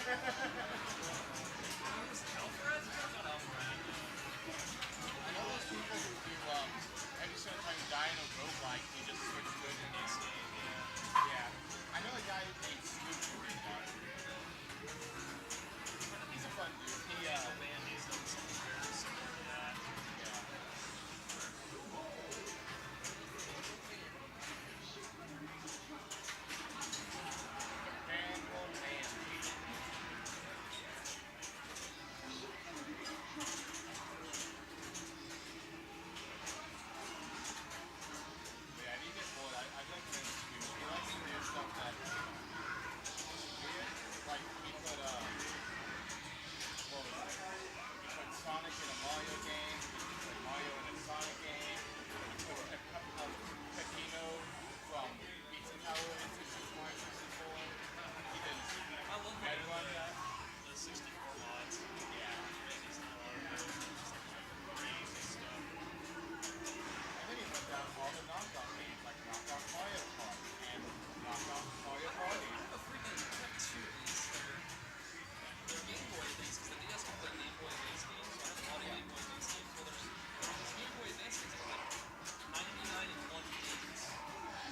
I know those people who do, every certain time you die in a roguelike, you just switch to the next game. Yeah. I know a guy who made Snoop doing that. He's a fun dude. Pinball League. Yeah, he gets bored. I like him too. He likes to do stuff that is weird. Like he put what was it? He put Sonic in a Mario game. He put Mario in a Sonic game. He put Pepino from Pizza Tower into Super Mario 64. He did Red Run. The 64 mods. Yeah. Crazy stuff. And then he put down all the knockoff games, like Knockoff Mario Kart and Knockoff Mario Party. I have a freaking two of these that are Game Boy things, because the DS can play Game Boy Advance games, so I have a lot of Game Boy Advance games. Well, there's Game Boy Advance games that are like 99 in one games.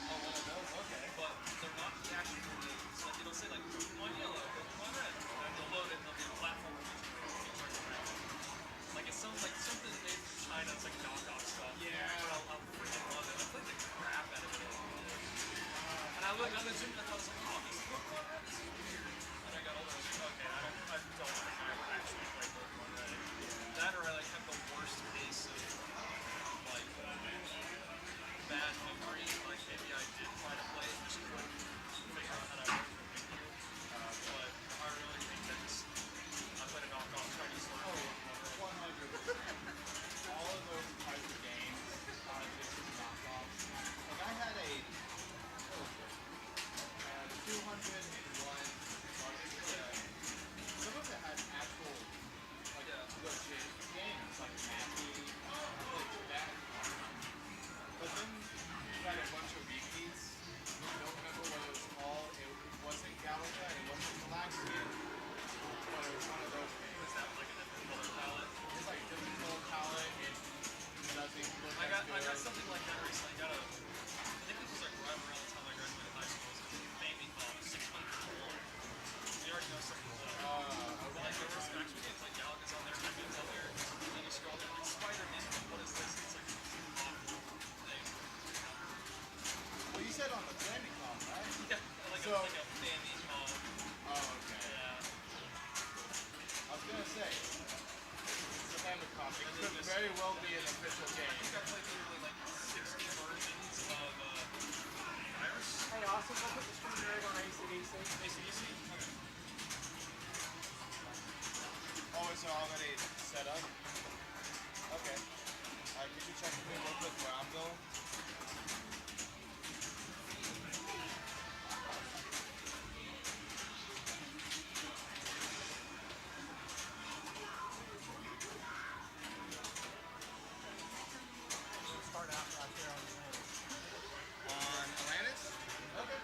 Oh, one of those? Okay. But they're not the actual games. Like, it'll say, like, Pokemon Yellow, Pokemon Red, and they'll load it, and there'll be a platform like, it sounds like something made from China. It's like knockoff stuff. Yeah. But I'll freaking love it. I played the crap out of it. And I looked on the Zoom and I thought, I was like, oh, this is Pokemon Red? This is weird. And I got older, I was like, okay, I don't think I ever actually played Pokemon Red. That or I, like, have the worst case of, like, bad memory. Like, maybe I did try to play it, just couldn't figure out how to work it. But I really think that's, I played a knockoff Chinese one. Oh, 100%. All of those types of games are just knockoffs. Like I had a, what was it? 201. Some of it had actual, like, legit games, like Happy, like that. But then you had a bunch of repeats. I don't remember what it was called. It wasn't Galaga, it wasn't Black Skin, but it was one of those games. Was that like a different color palette? It's like a different color palette. It doesn't look I got as good. something like that recently. I think this was like right around the time I graduated high school. It was a Family 601. You already know something like that. But like there were some actual games like Galaga's on there, Happy's on there, and then you scroll down like Spider-Man. What is this? It's like awful thing. Well, you said on the Famicom, right? Yeah, like a Famicom. Oh, okay. Yeah. I was gonna say, it's the Famicom. It could very well be an official game. I think I played literally like 60 versions of Virus. Hey, Austin, we'll put the screen drive on AC/DC. AC/DC? Okay. Oh, it's already set up? Okay. Alright, could you check with me real quick where I'm going? Start out right there on the end. On Atlantis? Okay.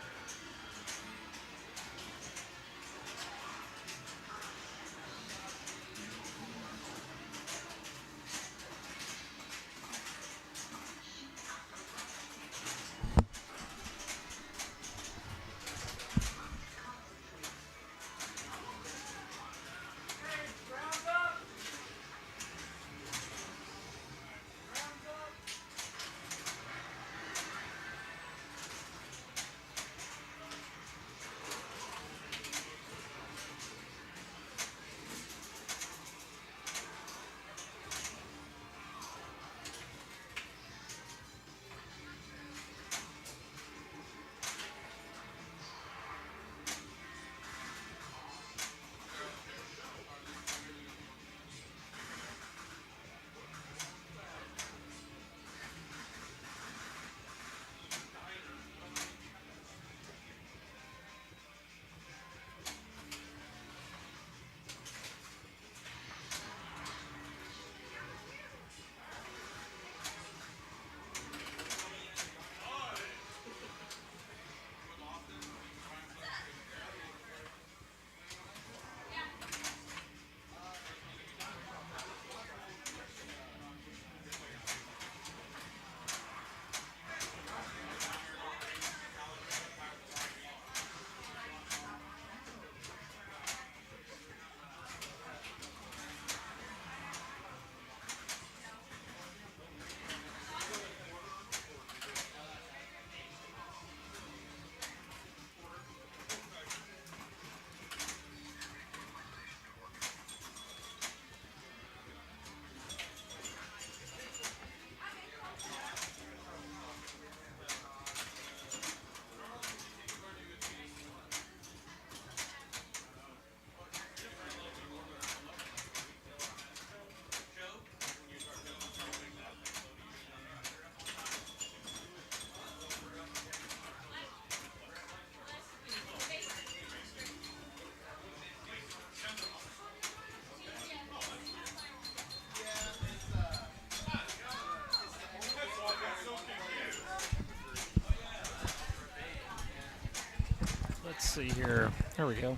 Let's see here. There we go.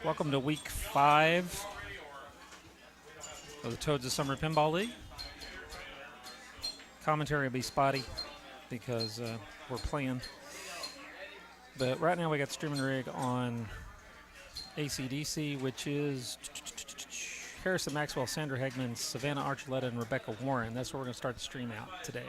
Welcome to week 5 of the Toads of Summer Pinball League. Commentary will be spotty because we're playing. But right now we got the streaming rig on ACDC, which is Harrison Maxwell, Sandra Hegman, Savannah Archuleta, and Rebecca Warren. That's where we're going to start the stream out today.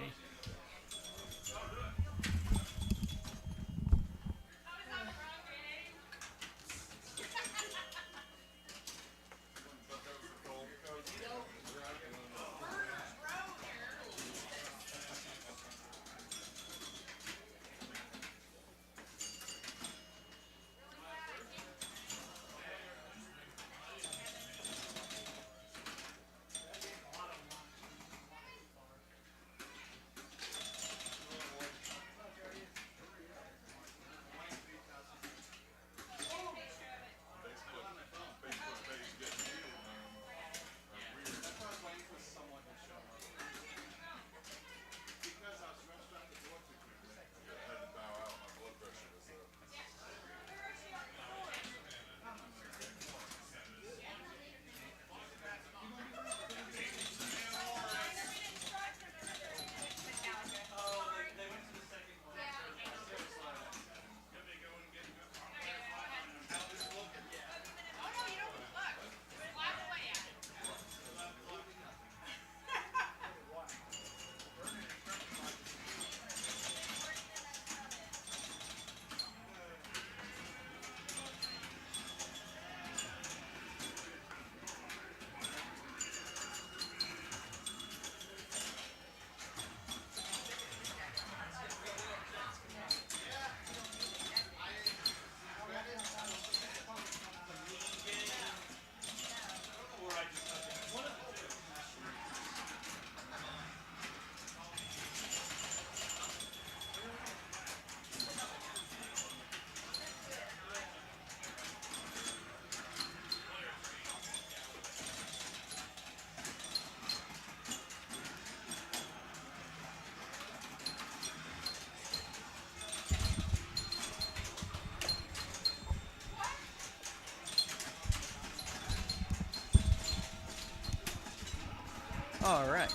All right.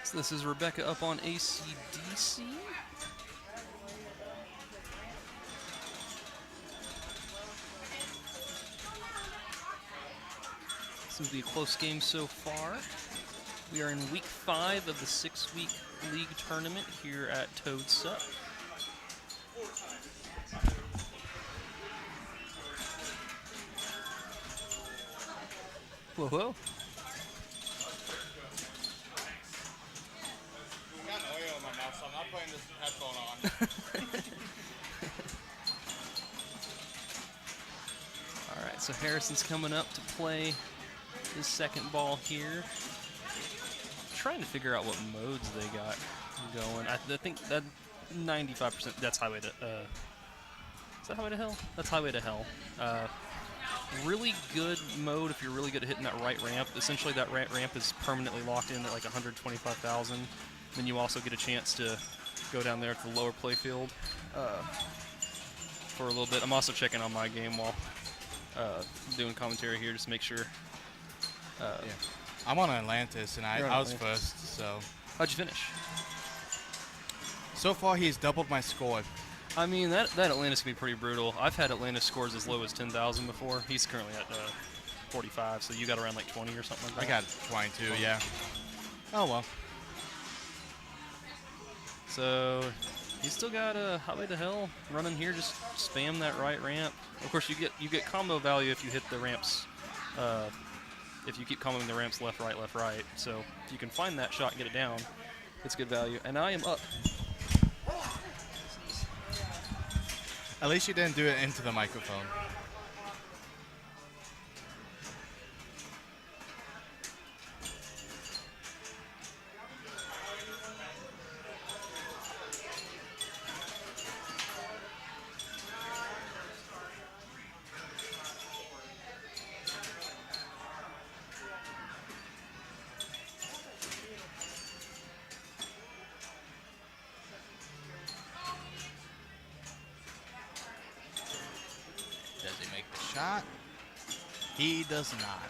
So this is Rebecca up on ACDC. This will be a close game so far. We are in week 5 of the 6-week league tournament here at TOADS. Whoa, whoa. I got oil in my mouth, so I'm not putting this headphone on. All right, so Harrison's coming up to play his second ball here. Trying to figure out what modes they got going. I think that 95%, that's Highway to, is that Highway to Hell? That's Highway to Hell. Really good mode if you're really good at hitting that right ramp. Essentially, that right ramp is permanently locked in at like 125,000. Then you also get a chance to go down there to the lower playfield for a little bit. I'm also checking on my game while doing commentary here just to make sure. Yeah. I'm on Atlantis, and I was first, so. How'd you finish? So far, he's doubled my score. I mean, that Atlantis can be pretty brutal. I've had Atlantis scores as low as 10,000 before. He's currently at 45, so you got around like 20 or something like that. I got 22, yeah. Oh, well. So he's still got a Highway to Hell running here. Just spam that right ramp. Of course, you get combo value if you hit the ramps. If you keep comboing the ramps left, right, left, right. So if you can find that shot and get it down, it's good value. And I am up. At least you didn't do it into the microphone. not. He does not.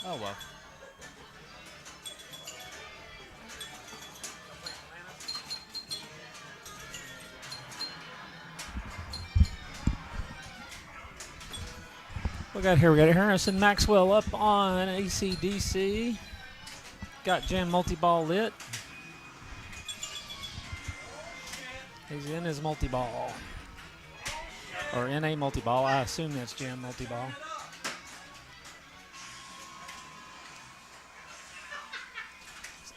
Oh, well. We got Harrison Maxwell up on ACDC. Got Jam multi-ball lit. He's in his multi-ball. Or in a multi-ball. I assume that's Jam multi-ball.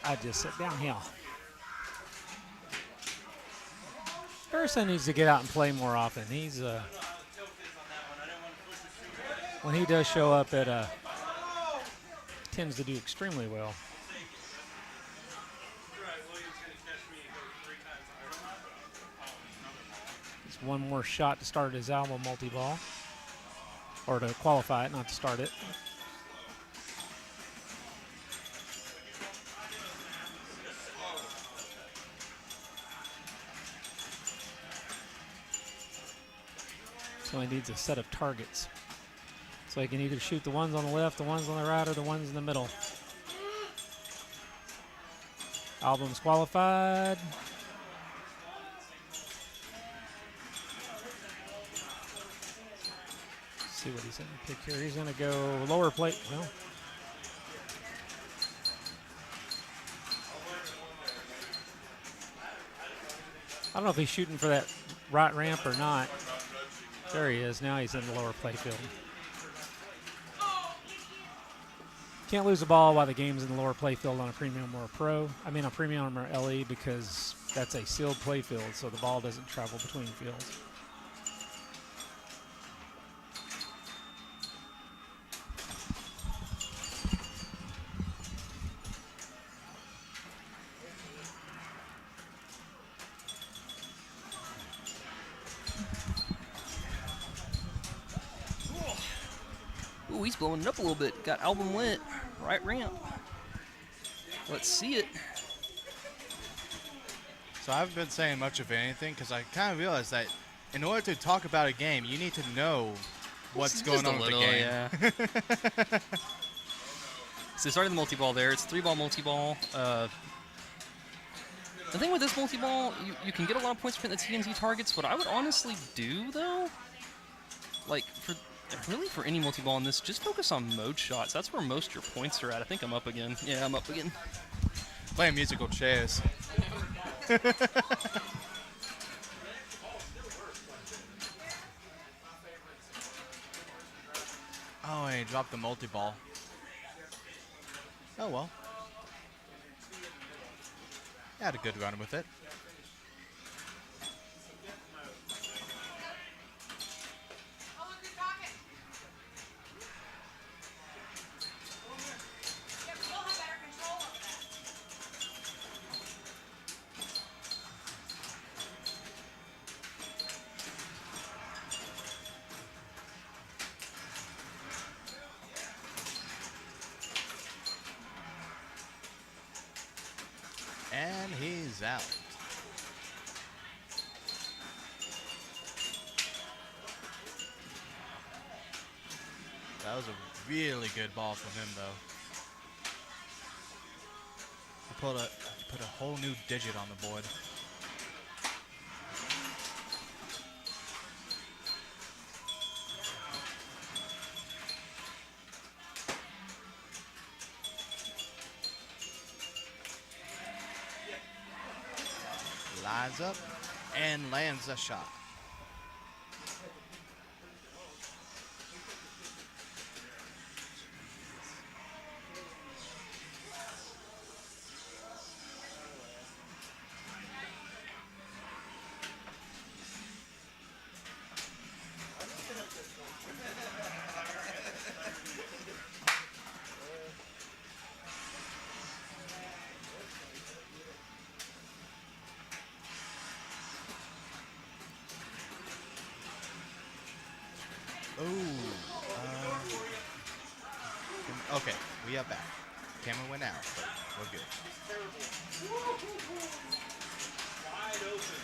I just sit down here. Harrison needs to get out and play more often. He's when he does show up at tends to do extremely well. Just one more shot to start his album multi-ball. Or to qualify it, not to start it. So he needs a set of targets. So he can either shoot the ones on the left, the ones on the right, or the ones in the middle. Album's qualified. Let's see what he's going to pick here. He's going to go lower plate. Well, I don't know if he's shooting for that right ramp or not. There he is. Now he's in the lower playfield. Can't lose the ball while the game's in the lower playfield on a premium or a pro. I mean, a premium or LE, because that's a sealed playfield, so the ball doesn't travel between fields. Ooh, he's blowing it up a little bit. Got album lit. Right ramp. Let's see it. So I haven't been saying much of anything because I kind of realized that in order to talk about a game, you need to know what's going on with the game. Yeah. So starting the multi-ball there. It's 3-ball multi-ball. The thing with this multi-ball, you can get a lot of points for the TNT targets. What I would honestly do, though, like for any multi-ball in this, just focus on mode shots. That's where most of your points are at. I think I'm up again. Yeah, I'm up again. Playing musical chairs. Oh, and he dropped the multi-ball. Oh, well. He had a good run with it. And he's out. That was a really good ball from him, though. He put a whole new digit on the board. Lines up and lands a shot. Okay, we are back. Camera went out, but we're good. Wide open.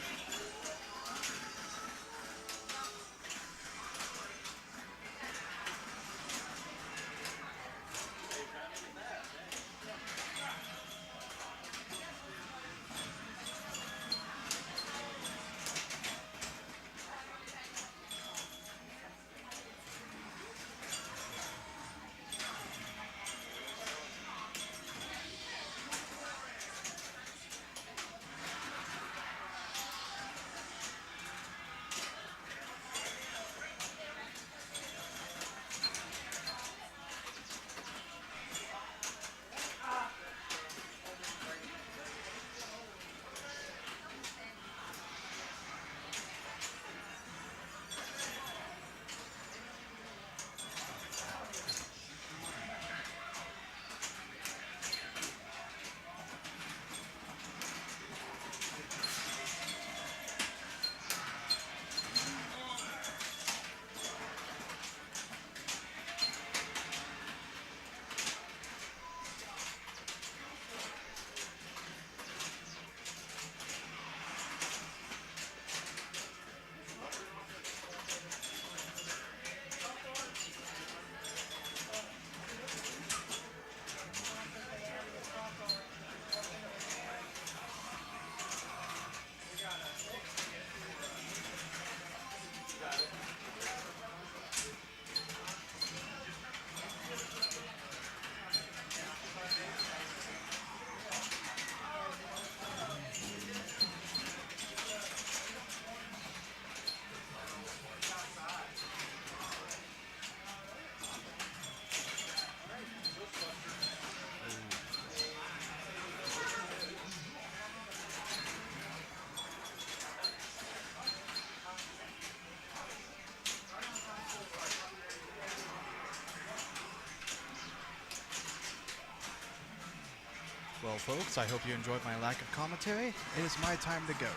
Well, folks, I hope you enjoyed my lack of commentary. It is my time to go.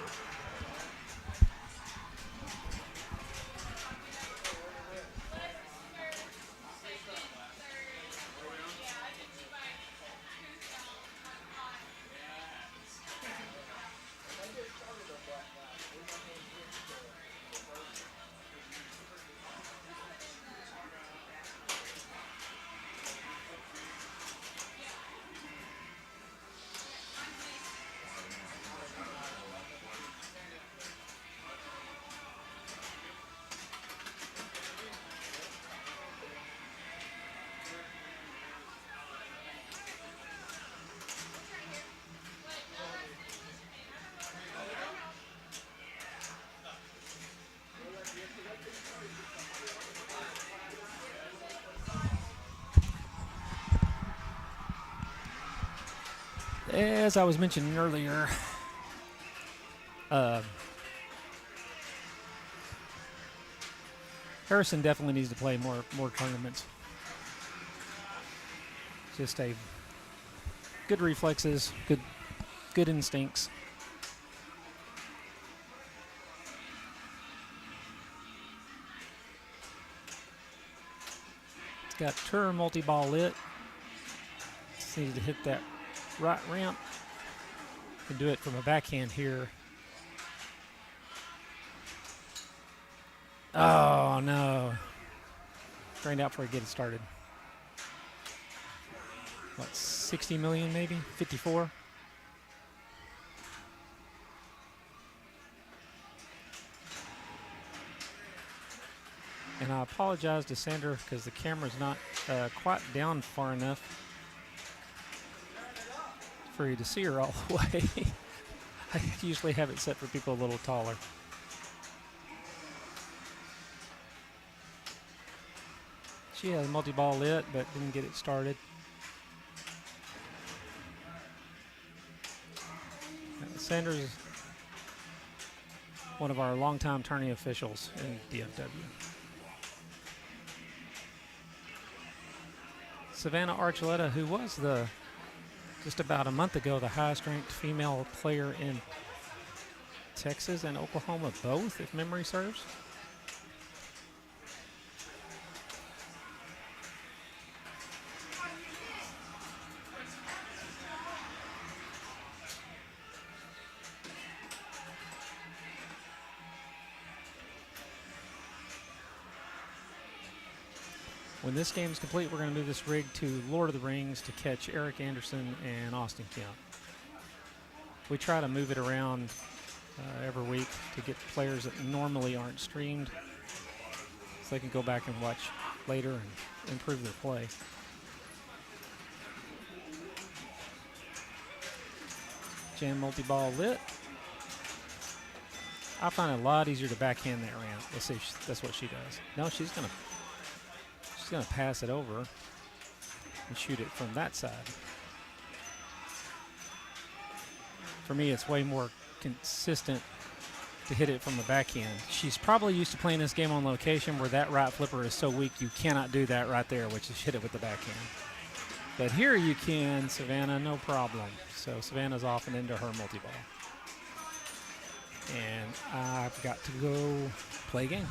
As I was mentioning earlier, Harrison definitely needs to play more tournaments. Just a good reflexes, good instincts. It's got tour multi-ball lit. Just needed to hit that right ramp. Can do it from a backhand here. Oh no. Drained out before I get it started. What, 60 million maybe? 54? And I apologize to Sandra because the camera's not quite down far enough for you to see her all the way. I usually have it set for people a little taller. She has multi-ball lit, but didn't get it started. Sandra's one of our longtime tourney officials in DFW. Savannah Archuleta, who was just about a month ago, the highest ranked female player in Texas and Oklahoma both, if memory serves. When this game is complete, we're going to move this rig to Lord of the Rings to catch Eric Anderson and Austin Kemp. We try to move it around every week to get players that normally aren't streamed so they can go back and watch later and improve their play. Jam multi-ball lit. I find it a lot easier to backhand that ramp. Let's see if that's what she does. No, she's gonna pass it over and shoot it from that side. For me, it's way more consistent to hit it from the backhand. She's probably used to playing this game on location where that right flipper is so weak you cannot do that right there, which is hit it with the backhand. But here you can, Savannah, no problem. So Savannah's off and into her multi-ball. And I've got to go play a game.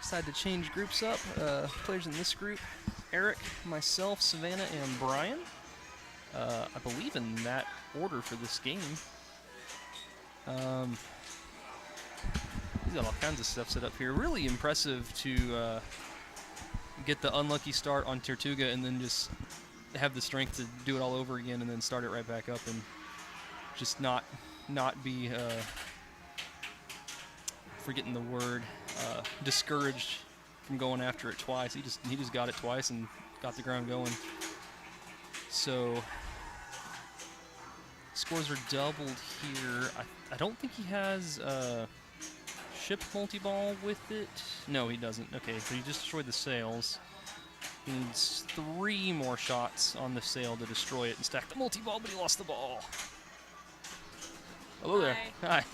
decided to change groups up. Players in this group: Eric, myself, Savannah, and Brian. I believe in that order for this game. He's got all kinds of stuff set up here. Really impressive to get the unlucky start on Tortuga and then just have the strength to do it all over again and then start it right back up and just not be forgetting the word discouraged from going after it twice. He just got it twice and got the ground going. So scores are doubled here. I don't think he has ship multi-ball with it. No, he doesn't. Okay, so he just destroyed the sails. He needs 3 more shots on the sail to destroy it and stack the multi-ball, but he lost the ball. Hello there. Hi.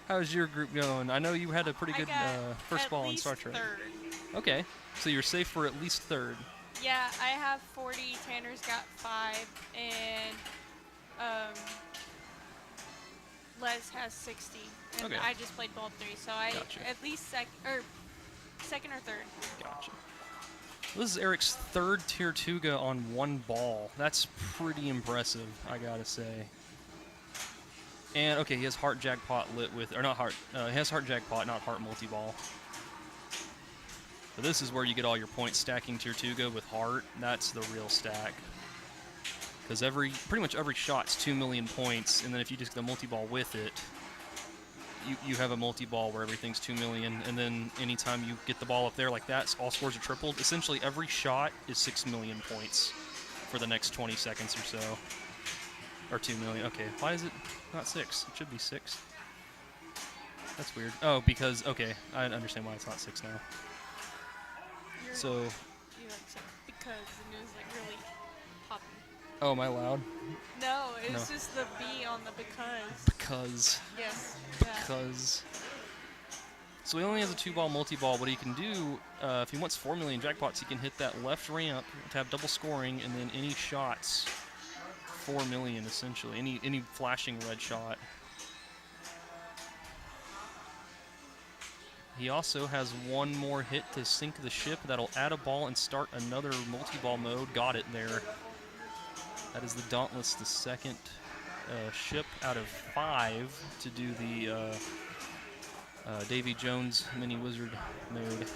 How's your group going? I know you had a pretty good first ball on Star Trek. Third. Okay, so you're safe for at least third. Yeah, I have 40. Tanner's got 5, and Les has 60. And Okay. I just played ball 3, so I Gotcha. at least second or third. Gotcha. This is Eric's third Tortuga on 1 ball. That's pretty impressive, I gotta say. And okay, he has Heart Jackpot lit with, or not Heart. He has Heart Jackpot, not Heart Multi-Ball. But this is where you get all your points stacking Tortuga with Heart. That's the real stack. Because pretty much every shot's 2 million points, and then if you just get the multi-ball with it, you have a multi-ball where everything's 2 million, and then anytime you get the ball up there like that, all scores are tripled. Essentially, every shot is 6 million points for the next 20 seconds or so. Or 2 million. Okay, why is it not 6? It should be 6. That's weird. Oh, because, okay, I understand why it's not 6 now. So, You like said because, and it was like really popping. oh, am I loud? No, it was No. just the B on the because. Because. Yes. Because. So he only has a 2-ball multi-ball. What he can do, if he wants 4 million jackpots, he can hit that left ramp to have double scoring, and then any shots, 4 million essentially. Any flashing red shot. He also has 1 more hit to sink the ship. That'll add a ball and start another multi-ball mode. Got it there. That is the Dauntless, the second ship out of 5 to do the Davy Jones mini wizard mode.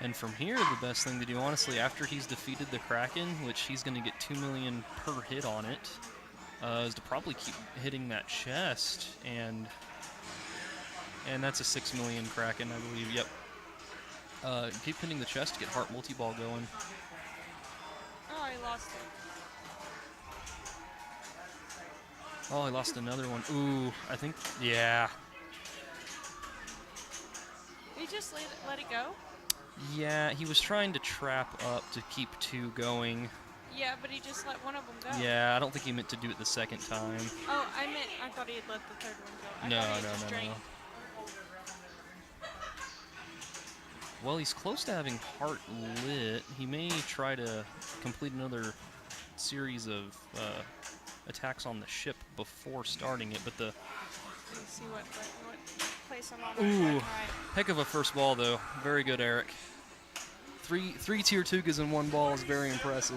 And from here, the best thing to do, honestly, after he's defeated the Kraken, which he's going to get 2 million per hit on it, is to probably keep hitting that chest, and that's a 6 million Kraken, I believe. Yep. Keep hitting the chest to get Heart multi-ball going. Oh, I lost it. Oh, I lost another one. Ooh, I think, yeah. You just let it go? Yeah, he was trying to trap up to keep 2 going. Yeah, but he just let one of them go. Yeah, I don't think he meant to do it the second time. Oh, I thought he had let the third one go. No, I thought he no, just no, drained. no. Well, he's close to having Heart lit. He may try to complete another series of attacks on the ship before starting it, but the... Let's see what place I'm on. Ooh, Right. heck of a first ball, though. Very good, Eric. Three Tortugas in 1 ball is very impressive.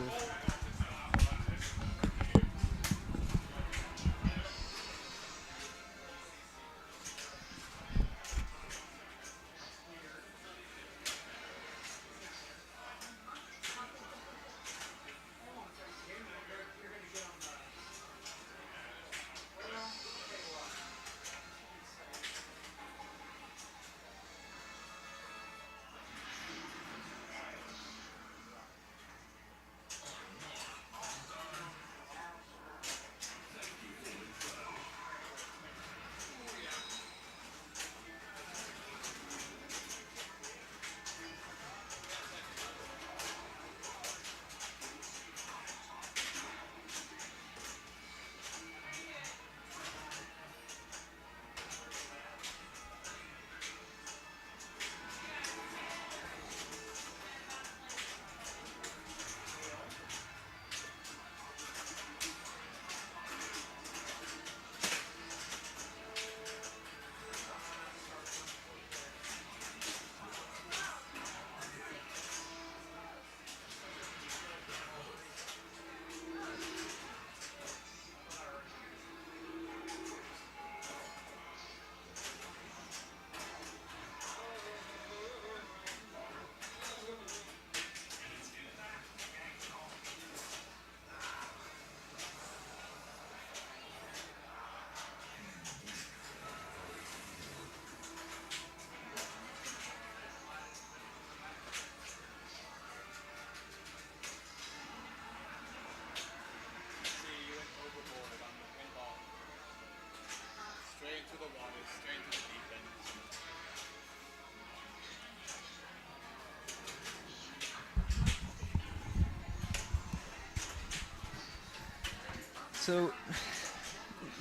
So,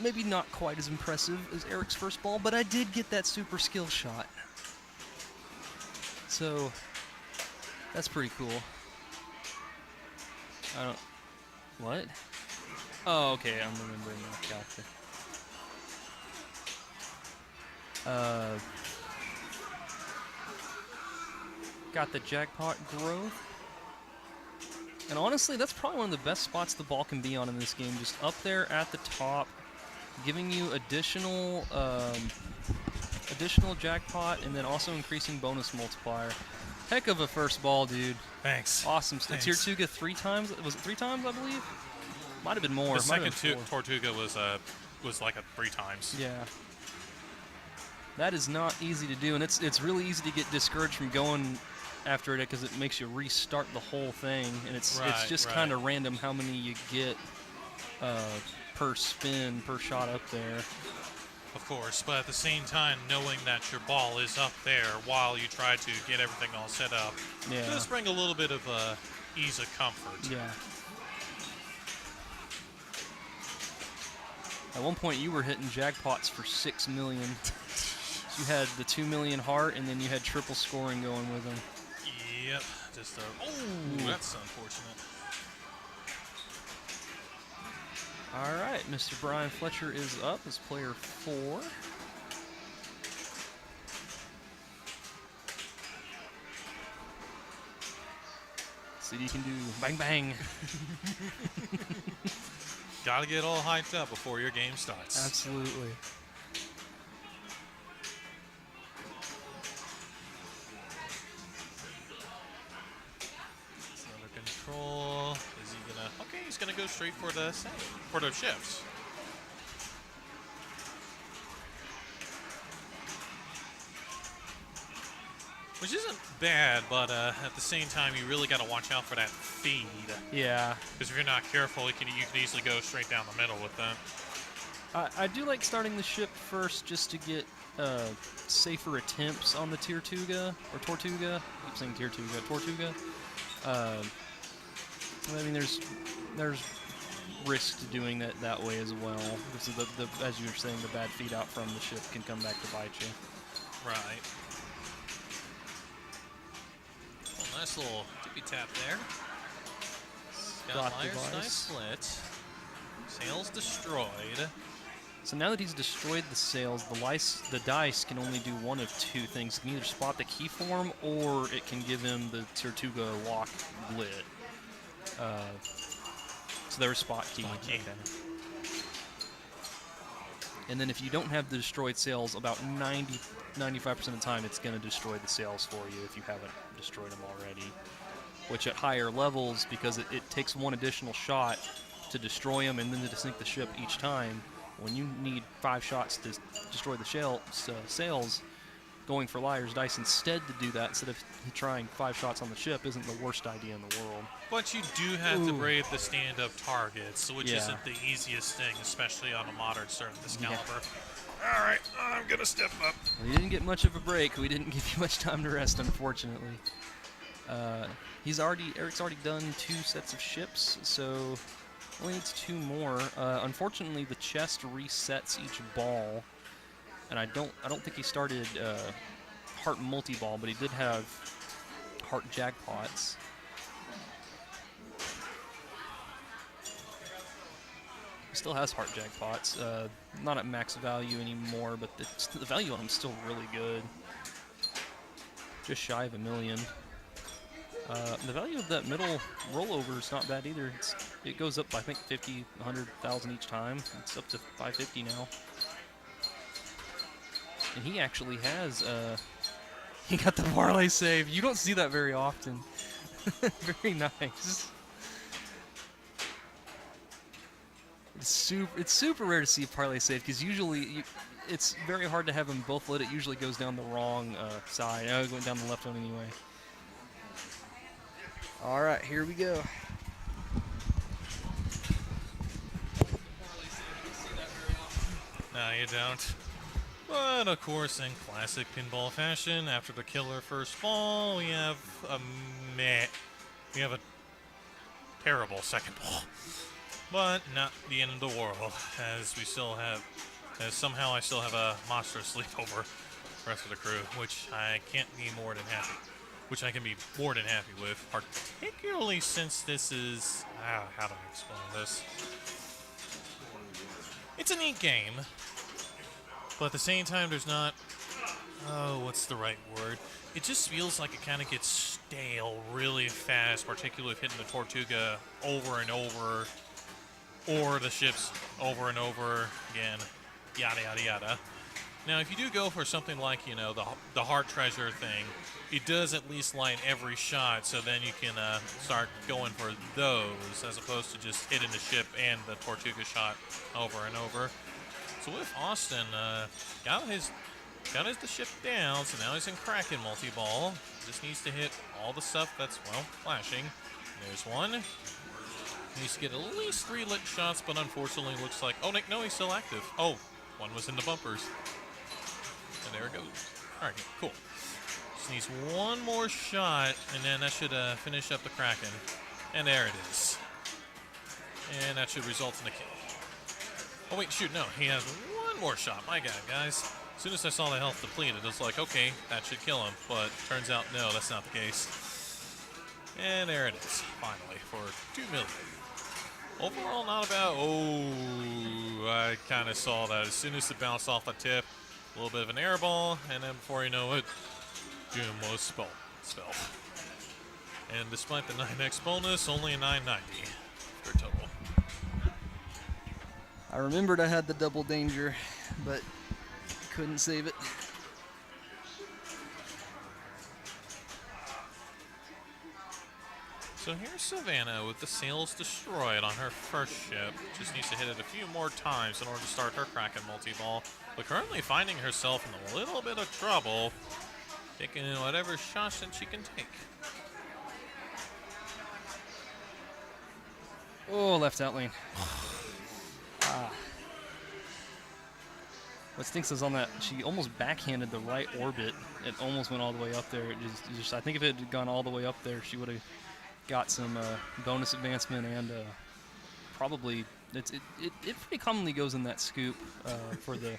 maybe not quite as impressive as Eric's first ball, but I did get that super skill shot. So, that's pretty cool. I don't... What? Oh, okay, I'm remembering now. Gotcha. Got the jackpot growth. And honestly, that's probably one of the best spots the ball can be on in this game. Just up there at the top, giving you additional jackpot, and then also increasing bonus multiplier. Heck of a first ball, dude. Thanks. Awesome. Thanks. Tier Tortuga 3 times? Was it 3 times, I believe? Might have been more. The Might have second been 4. Tortuga was like a 3 times. Yeah. That is not easy to do, and it's really easy to get discouraged from going after it because it makes you restart the whole thing, and it's just kind of random how many you get per spin, per shot up there. Of course, but at the same time, knowing that your ball is up there while you try to get everything all set up, does bring a little bit of ease of comfort. Yeah. At one point, you were hitting jackpots for 6 million. You had the 2 million heart, and then you had triple scoring going with them. Yep. Just that's unfortunate. All right, Mr. Brian Fletcher is up as player 4. See what you can do. Bang, bang. Gotta get all hyped up before your game starts. Absolutely. Control. Is he gonna? Okay, he's gonna go straight for the shifts. Which isn't bad, but at the same time, you really got to watch out for that feed. Yeah. Because if you're not careful, you can easily go straight down the middle with that. I do like starting the ship first just to get safer attempts on the Tortuga. I keep saying Tortuga. I mean, there's risk to doing that way as well. Because of the as you were saying, the bad feed out from the ship can come back to bite you. Right. Oh, nice little tippy tap there. Got Liar's nice split. Sails destroyed. So now that he's destroyed the sails, the dice can only do one of 2 things. It can either spot the key form, or it can give him the Tortuga lock lit. So there's spot key. Okay. And then if you don't have the destroyed sails, about 95% of the time, it's going to destroy the sails for you if you haven't destroyed them already. Which at higher levels, because it takes 1 additional shot to destroy them and then to sink the ship each time, when you need 5 shots to destroy the sails, going for Liar's Dice instead to do that, instead of trying 5 shots on the ship, isn't the worst idea in the world. But you do have to brave the stand-up targets, which isn't the easiest thing, especially on a modern server of this caliber. All right, I'm going to step up. We didn't get much of a break. We didn't give you much time to rest, unfortunately. Eric's already done 2 sets of ships, so only needs 2 more. Unfortunately, the chest resets each ball, and I don't think he started heart multi-ball, but he did have heart jackpots. He still has heart jackpots. Not at max value anymore, but the value on him is still really good. Just shy of $1 million. The value of that middle rollover is not bad either. It goes up, I think, 50, 100,000 each time. It's up to 550 now. And he actually has, he got the parlay save. You don't see that very often. Very nice. It's super rare to see a parlay save, because usually it's very hard to have them both lit. It usually goes down the wrong side. It went down the left one anyway. All right, here we go. No, you don't. But of course, in classic pinball fashion, after the killer first ball, we have a terrible second ball. But not the end of the world, as we still have, as somehow I still have a monstrous lead over the rest of the crew, which I can't be more than happy, which I can be more than happy with, particularly since this is, how do I explain this? It's a neat game, but at the same time there's not, what's the right word? It just feels like it kind of gets stale really fast, particularly if hitting the Tortuga over and over, or the ships over and over again, yada, yada, yada. Now, if you do go for something like, the heart treasure thing, it does at least line every shot, so then you can start going for those, as opposed to just hitting the ship and the Tortuga shot over and over. So with Austin, got the ship down, so now he's in Kraken multi-ball. Just needs to hit all the stuff that's, well, flashing. There's one. Needs to get at least 3 lit shots, but unfortunately looks like, oh, no, he's still active. Oh, one was in the bumpers. And there it goes. All right, cool. Just needs one more shot, and then that should finish up the Kraken. And there it is. And that should result in a kill. Oh, wait, shoot, no. He has one more shot. My God, guys. As soon as I saw the health depleted, it was like, okay, that should kill him. But turns out, no, that's not the case. And there it is, finally, for 2 million. Overall, not about, I kind of saw that. As soon as it bounced off the tip, a little bit of an air ball, and then before you know it, Doom was spell. And despite the 9x bonus, only a 990 for total. I remembered I had the double danger, but couldn't save it. So here's Savannah with the sails destroyed on her first ship. Just needs to hit it a few more times in order to start her Kraken multi-ball. But currently finding herself in a little bit of trouble, taking whatever shots that she can take. Oh, left out lane. What stinks is on that, she almost backhanded the right orbit. It almost went all the way up there. It just I think if it had gone all the way up there, she would have got some bonus advancement, and probably it pretty commonly goes in that scoop for the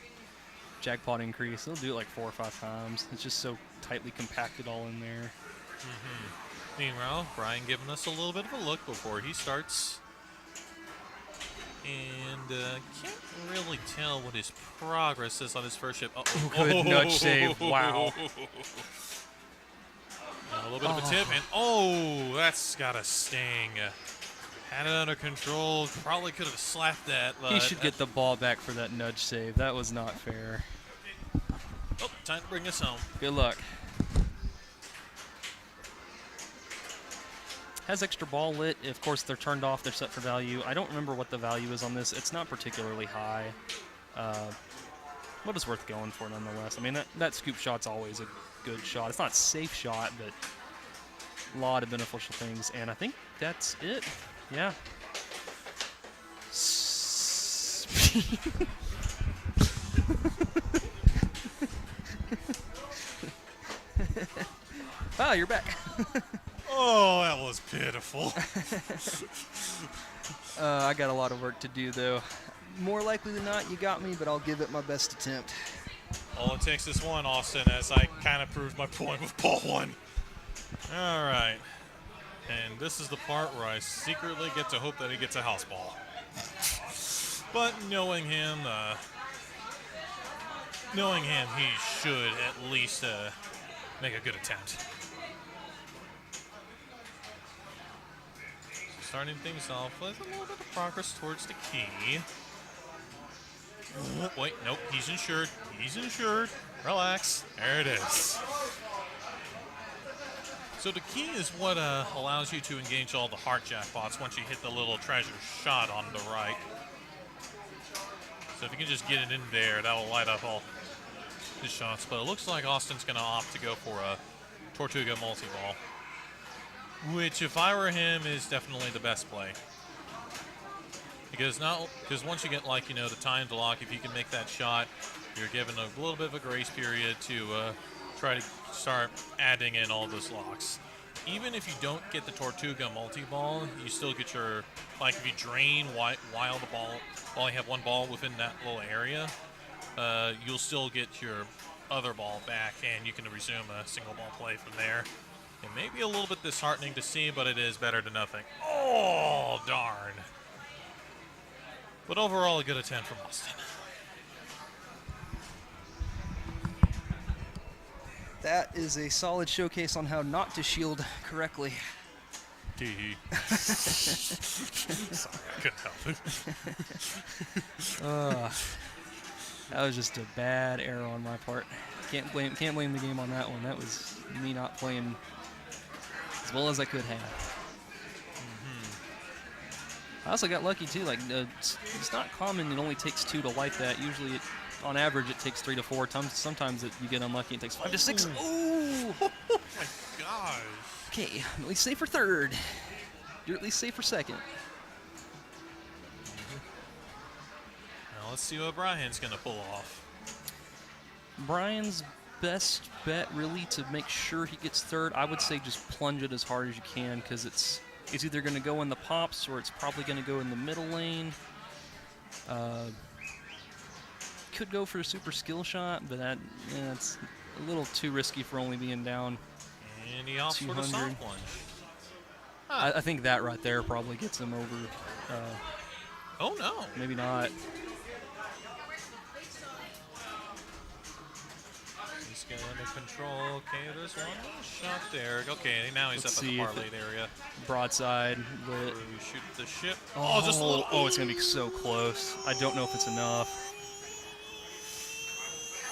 jackpot increase. They'll do it like 4 or 5 times. It's just so tightly compacted all in there. Meanwhile, Brian giving us a little bit of a look before he starts. And can't really tell what his progress is on his first ship. Good nudge save. Wow. A little bit of a tip, and that's got a sting. Had it under control. Probably could have slapped that. He should get the ball back for that nudge save. That was not fair. Oh, time to bring us home. Good luck. Has extra ball lit. Of course, they're turned off. They're set for value. I don't remember what the value is on this. It's not particularly high. But it's worth going for nonetheless. I mean, that scoop shot's always a good shot. It's not a safe shot, but a lot of beneficial things. And I think that's it. Yeah. Wow, you're back. Oh, that was pitiful. I got a lot of work to do, though. More likely than not, you got me, but I'll give it my best attempt. All it takes is one, Austin, as I kind of proved my point with ball 1. All right. And this is the part where I secretly get to hope that he gets a house ball. But knowing him, he should at least make a good attempt. Starting things off with a little bit of progress towards the key. Wait, nope, he's insured. He's insured. Relax. There it is. So the key is what allows you to engage all the heart jackpots once you hit the little treasure shot on the right. So if you can just get it in there, that will light up all his shots. But it looks like Austin's going to opt to go for a Tortuga multi-ball, which, if I were him, is definitely the best play. Because once you get, like, the time to lock, if you can make that shot, you're given a little bit of a grace period to try to start adding in all those locks. even if you don't get the Tortuga multi-ball, you still get your, like if you drain while you have one ball within that little area, you'll still get your other ball back, and you can resume a single ball play from there. It may be a little bit disheartening to see, but it is better than nothing. Oh, darn. But overall, a good attempt from Austin. That is a solid showcase on how not to shield correctly. Tee. Sorry, I couldn't help it. That was just a bad error on my part. Can't blame the game on that one. That was me not playing as well as I could have. I also got lucky too. Like it's not common. It only takes 2 to light that. Usually, on average, it takes 3 to 4. Sometimes you get unlucky. It takes 5 to 6. Ooh! Oh my gosh. Okay, I'm at least safe for third. You're at least safe for second. Now let's see what Brian's gonna pull off. Brian's best bet, really, to make sure he gets third, I would say just plunge it as hard as you can, because it's either going to go in the pops or it's probably going to go in the middle lane. Could go for a super skill shot, but it's a little too risky for only being down. And he opts for the soft plunge. I think that right there probably gets him over. Oh no. Maybe not. He's got under control. Okay, there's one shot there. Okay, now he's Let's up in see the if parlay area. Broadside lit. Shoot the ship. Oh, just a little. Oh, it's going to be so close. I don't know if it's enough.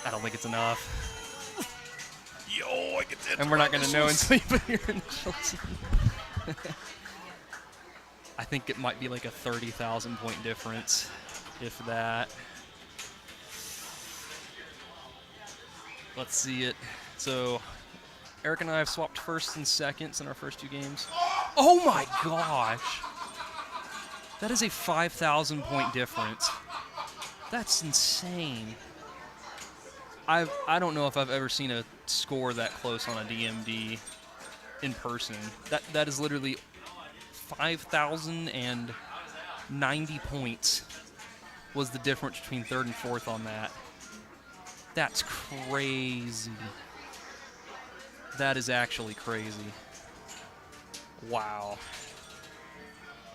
I don't think it's enough. Yo, I get that. And we're not going to know until you put your initials in. I think it might be like a 30,000 point difference, if that. Let's see it. So, Eric and I have swapped firsts and seconds in our first 2 games. Oh my gosh! That is a 5,000 point difference. That's insane. I don't know if I've ever seen a score that close on a DMD in person. That is literally 5,090 points was the difference between third and fourth on that. That's crazy. That is actually crazy. Wow.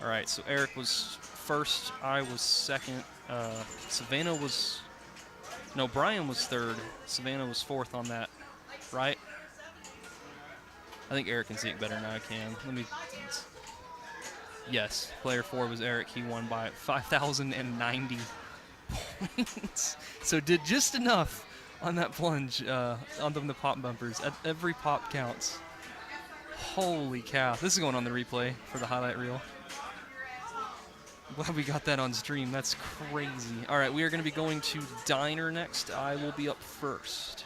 All right, so Eric was first. I was second. Brian was third. Savannah was fourth on that, right? I think Eric can see it better than I can. Yes, player 4 was Eric. He won by 5,090 points. So did just enough on that plunge on the pop bumpers. Every pop counts. Holy cow. This is going on the replay for the highlight reel. Glad we got that on stream. That's crazy. All right, we are going to be going to Diner next. I will be up first.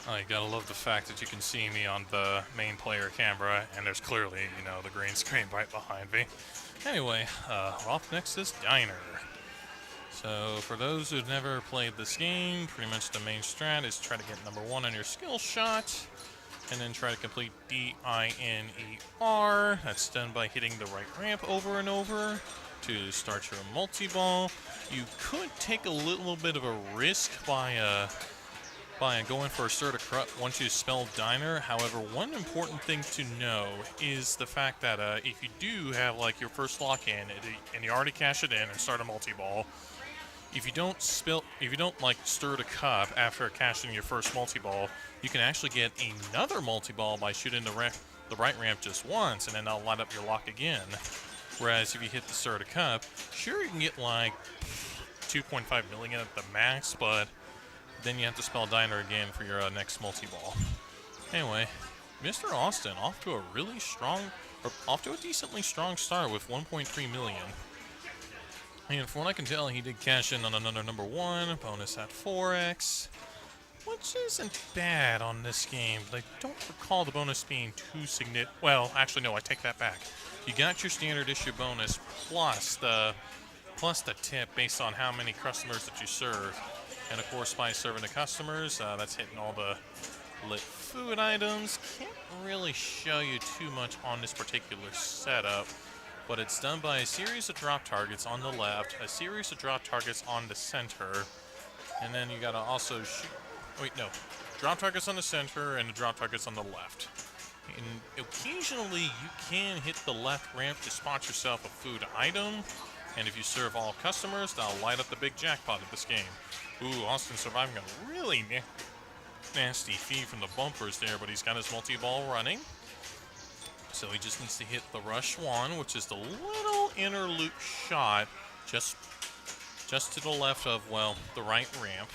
Oh, you gotta love the fact that you can see me on the main player camera, and there's clearly, you know, the green screen right behind me. Anyway, off next is Diner. So, for those who've never played this game, pretty much the main strat is try to get number 1 on your skill shot, and then try to complete D-I-N-E-R. That's done by hitting the right ramp over and over to start your multi-ball. You could take a little bit of a risk by going for a Stir to Corrupt once you spell Diner. However, one important thing to know is the fact that if you do have like your first lock in and you already cash it in and start a multi-ball, if you don't like Stir to Cup after cashing your first multi-ball, you can actually get another multi-ball by shooting the right ramp just once, and then that'll light up your lock again. Whereas if you hit the Stir to Cup, sure you can get like 2.5 million at the max, but then you have to spell Diner again for your next multi-ball. Anyway, Mr. Austin off to a decently strong start with 1.3 million. And from what I can tell, he did cash in on another number 1, bonus at 4x, which isn't bad on this game, but I don't recall the bonus being too significant. Well, actually, no, I take that back. You got your standard issue bonus plus the tip based on how many customers that you serve. And of course, by serving the customers, that's hitting all the lit food items. Can't really show you too much on this particular setup, but it's done by a series of drop targets on the left, a series of drop targets on the center, and then you gotta also shoot. Wait, no. Drop targets on the center and the drop targets on the left. And occasionally you can hit the left ramp to spot yourself a food item, and if you serve all customers, that'll light up the big jackpot of this game. Ooh, Austin surviving a really nasty feed from the bumpers there, but he's got his multi-ball running. So he just needs to hit the rush 1, which is the little inner loop shot just to the left of, well, the right ramp.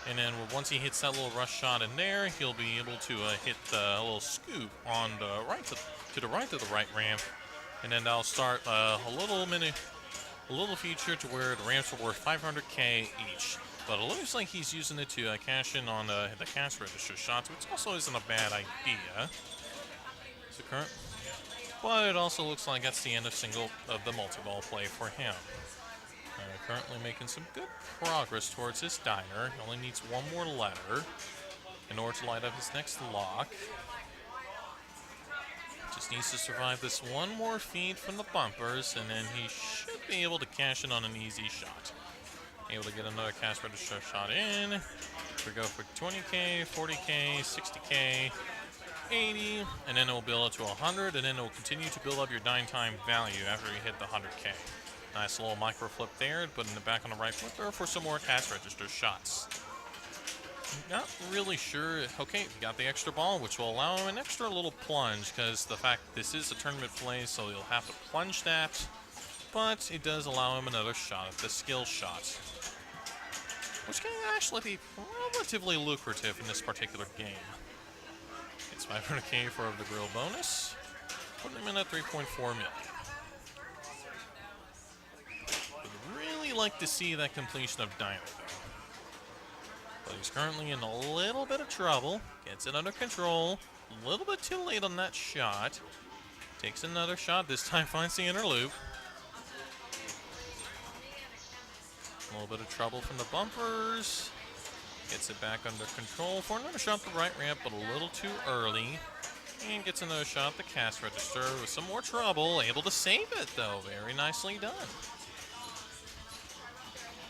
And then once he hits that little rush shot in there, he'll be able to hit the little scoop on the right to the right of the right ramp. And then that'll start a little feature to where the ramps are worth 500k each. But it looks like he's using it to cash in on the cash register shots, which also isn't a bad idea. But it also looks like that's the end of the multi-ball play for him. Currently making some good progress towards his Diner. He only needs one more letter in order to light up his next lock. Just needs to survive this one more feed from the bumpers, and then he should be able to cash in on an easy shot. Able to get another cash register shot in. We go for 20k, 40k, 60k, 80, and then it will build up to 100, and then it will continue to build up your 9-time value after you hit the 100k. Nice little micro flip there, but in the back on the right flipper for some more cash register shots. Not really sure. Okay, you got the extra ball, which will allow him an extra little plunge, because the fact this is a tournament play, so you'll have to plunge that, but it does allow him another shot at the skill shot, which can actually be relatively lucrative in this particular game. It's 500k for the grill bonus, putting him in at 3.4 million. Would really like to see that completion of Diner, though. But he's currently in a little bit of trouble. Gets it under control. A little bit too late on that shot. Takes another shot. This time finds the inner loop. A little bit of trouble from the bumpers. Gets it back under control for another shot at the right ramp, but a little too early. And gets another shot at the cash register with some more trouble. Able to save it, though. Very nicely done.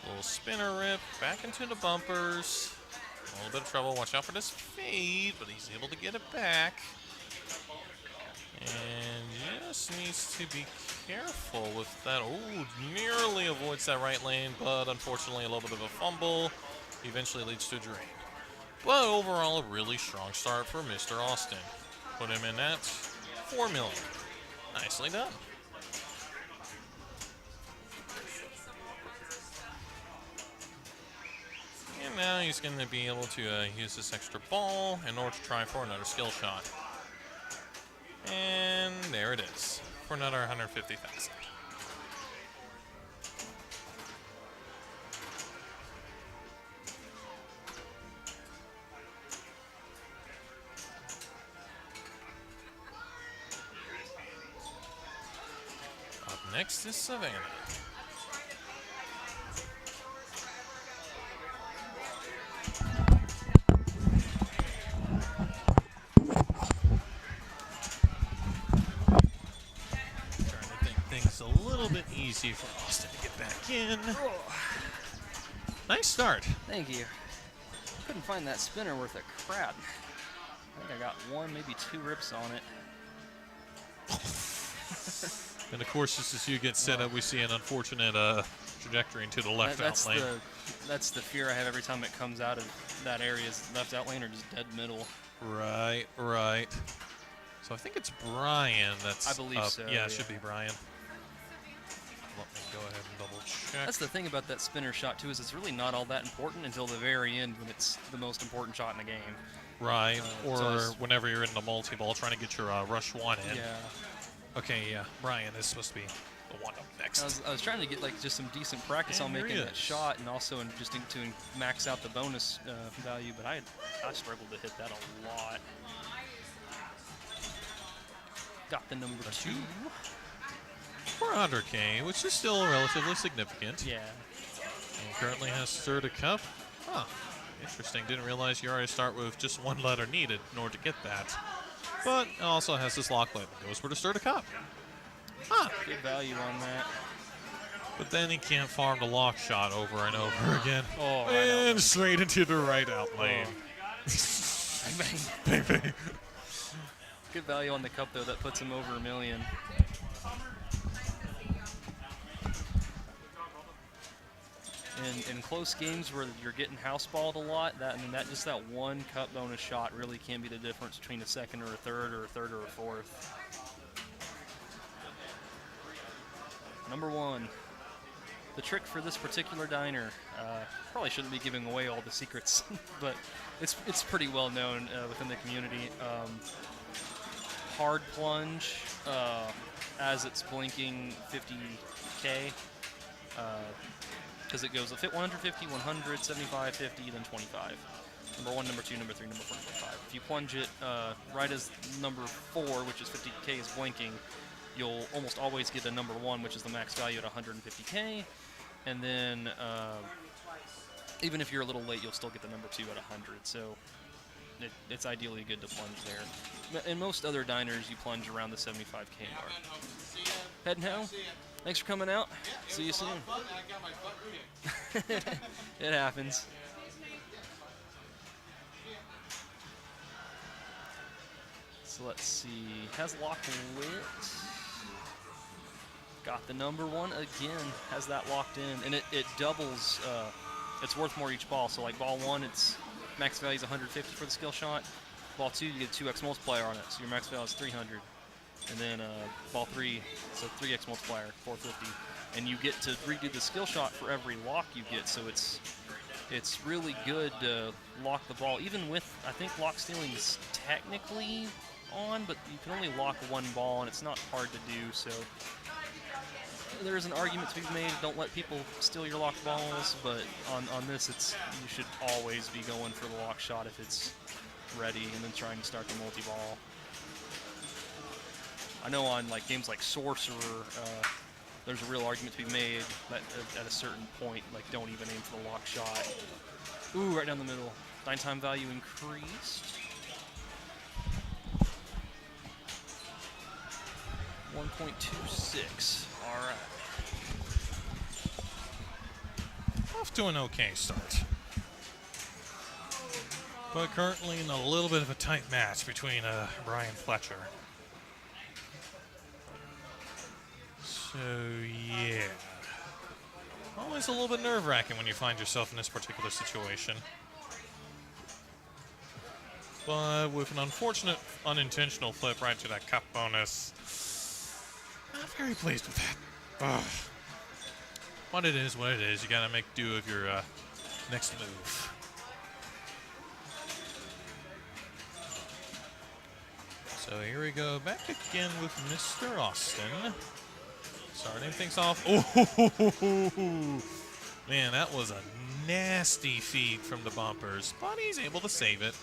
Little spinner rip back into the bumpers. A little bit of trouble. Watch out for this fade, but he's able to get it back. And just needs to be careful with that. Oh, nearly avoids that right lane, but unfortunately a little bit of a fumble. Eventually leads to a drain. But overall, a really strong start for Mr. Austin. Put him in at 4 million. Nicely done. And now he's going to be able to use this extra ball in order to try for another skill shot. And there it is for another 150,000. Next is Savannah. Trying to think things a little bit easy for Austin to get back in. Nice start. Thank you. Couldn't find that spinner worth a crap. I think I got one, maybe two rips on it. And of course, just as you get set up, we see an unfortunate trajectory into the left out lane. That's the fear I have every time it comes out of that area, is left out lane or just dead middle. Right, right. So I think it's Brian that's I believe up. so, Yeah, yeah. it should be Brian. Let me go ahead and double check. That's the thing about that spinner shot, too, is it's really not all that important until the very end when it's the most important shot in the game. Right, or so whenever you're in the multi-ball trying to get your rush one in. Yeah. Okay, yeah, Brian is supposed to be the one up next. I was trying to get like just some decent practice And on here making he that is. shot, and also to max out the bonus value, but I struggled to hit that a lot. Got the number 2. 400K, which is still relatively significant. Yeah. And currently has third a cup. Huh. Interesting. Didn't realize you already start with just one letter needed in order to get that. But it also has this lock letter. Goes for the start a cup. Huh. Good value on that. But then he can't farm the lock shot over and over again. Oh, right and out. straight into the right out lane. Bang. Bang, bang. Good value on the cup, though. That puts him over $1 million. In close games where you're getting houseballed a lot, that one cup bonus shot really can be the difference between a second or a third or a fourth. Number 1. The trick for this particular diner, probably shouldn't be giving away all the secrets, but it's pretty well known within the community. Hard plunge as it's blinking 50K. Because it goes 150, 100, 75, 50, then 25. Number 1, number 2, number 3, number 4, number 5. If you plunge it right as number 4, which is 50K, is blinking, you'll almost always get a number 1, which is the max value at 150K. And then even if you're a little late, you'll still get the number 2 at 100. So it's ideally good to plunge there. In most other diners, you plunge around the 75K mark. Heading home. Thanks for coming out. See you soon. It happens. So let's see. Has lock lit. Got the number 1 again. Has that locked in. And it doubles. It's worth more each ball. So like ball 1, its max value is 150 for the skill shot. Ball 2, you get a 2x multiplier on it. So your max value is 300. And then ball 3, so 3x multiplier, 450. And you get to redo the skill shot for every lock you get, so it's really good to lock the ball. Even with, I think lock stealing is technically on, but you can only lock one ball, and it's not hard to do, so there's an argument to be made. Don't let people steal your locked balls, but on this, you should always be going for the lock shot if it's ready, and then trying to start the multi-ball. I know on like games like Sorcerer, there's a real argument to be made that at a certain point, like don't even aim for the lock shot. Ooh, right down the middle. 9-time value increased. 1.26. All right. Off to an okay start. But currently in a little bit of a tight match between Brian Fletcher. So, yeah. Always a little bit nerve-wracking when you find yourself in this particular situation. But with an unfortunate, unintentional flip right to that cup bonus, not very pleased with that. Ugh. What it is, you gotta make do of your next move. So here we go, back again with Mr. Austin. Starting things off. Oh, man, that was a nasty feed from the bumpers, but he's able to save it.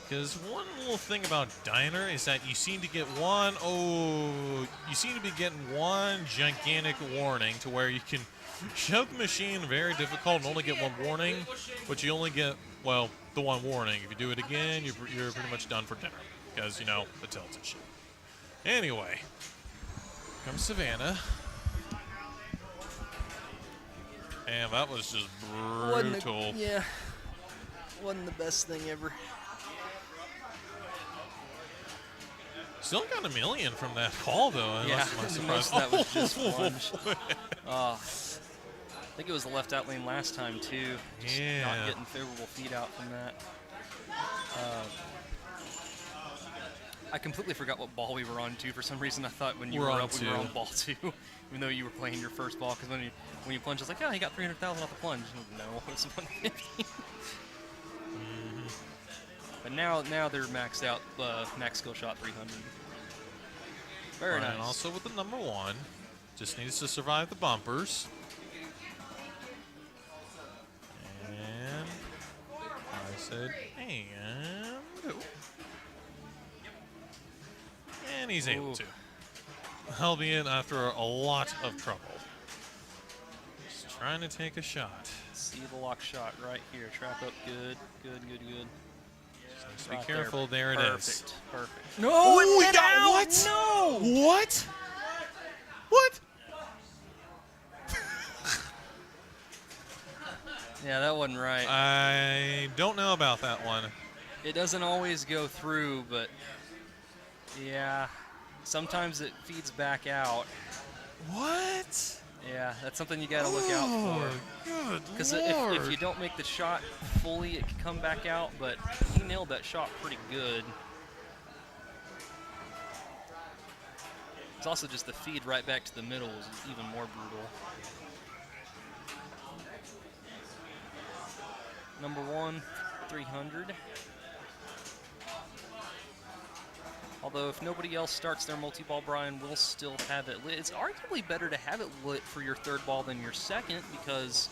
Because one little thing about Diner is that you seem to get you seem to be getting one gigantic warning to where you can shove the machine very difficult and only get one warning, but you only get, well, the one warning. If you do it again, you're pretty much done for dinner because, you know, the tilts and shit. Anyway, comes Savannah. And that was just brutal. Wasn't the best thing ever. Still got $1 million from that fall, though. Yeah, most of that was just plunge. I think it was the left out lane last time, too. Just not getting favorable feed out from that. I completely forgot what ball we were on, too. For some reason, I thought when you were up, we were on ball 2, even though you were playing your first ball. Because when you plunge, it's like, oh, he got 300,000 off the plunge. No, it's 150. But now they're maxed out, max skill shot 300. Very nice. Also with the number 1, just needs to survive the bumpers. And I said, and he's able to. Albeit after a lot of trouble. Just trying to take a shot. See the lock shot right here. Trap up good. Just be careful. There it is. Perfect. No! Oh, he got what? No! What? What? Yeah, that wasn't right. I don't know about that one. It doesn't always go through, but yeah, sometimes it feeds back out. What? Yeah, that's something you gotta look out for. Because if you don't make the shot fully, it can come back out, but he nailed that shot pretty good. It's also just the feed right back to the middle is even more brutal. Number 1, 300. Although if nobody else starts their multi-ball, Brian will still have it lit. It's arguably better to have it lit for your third ball than your second, because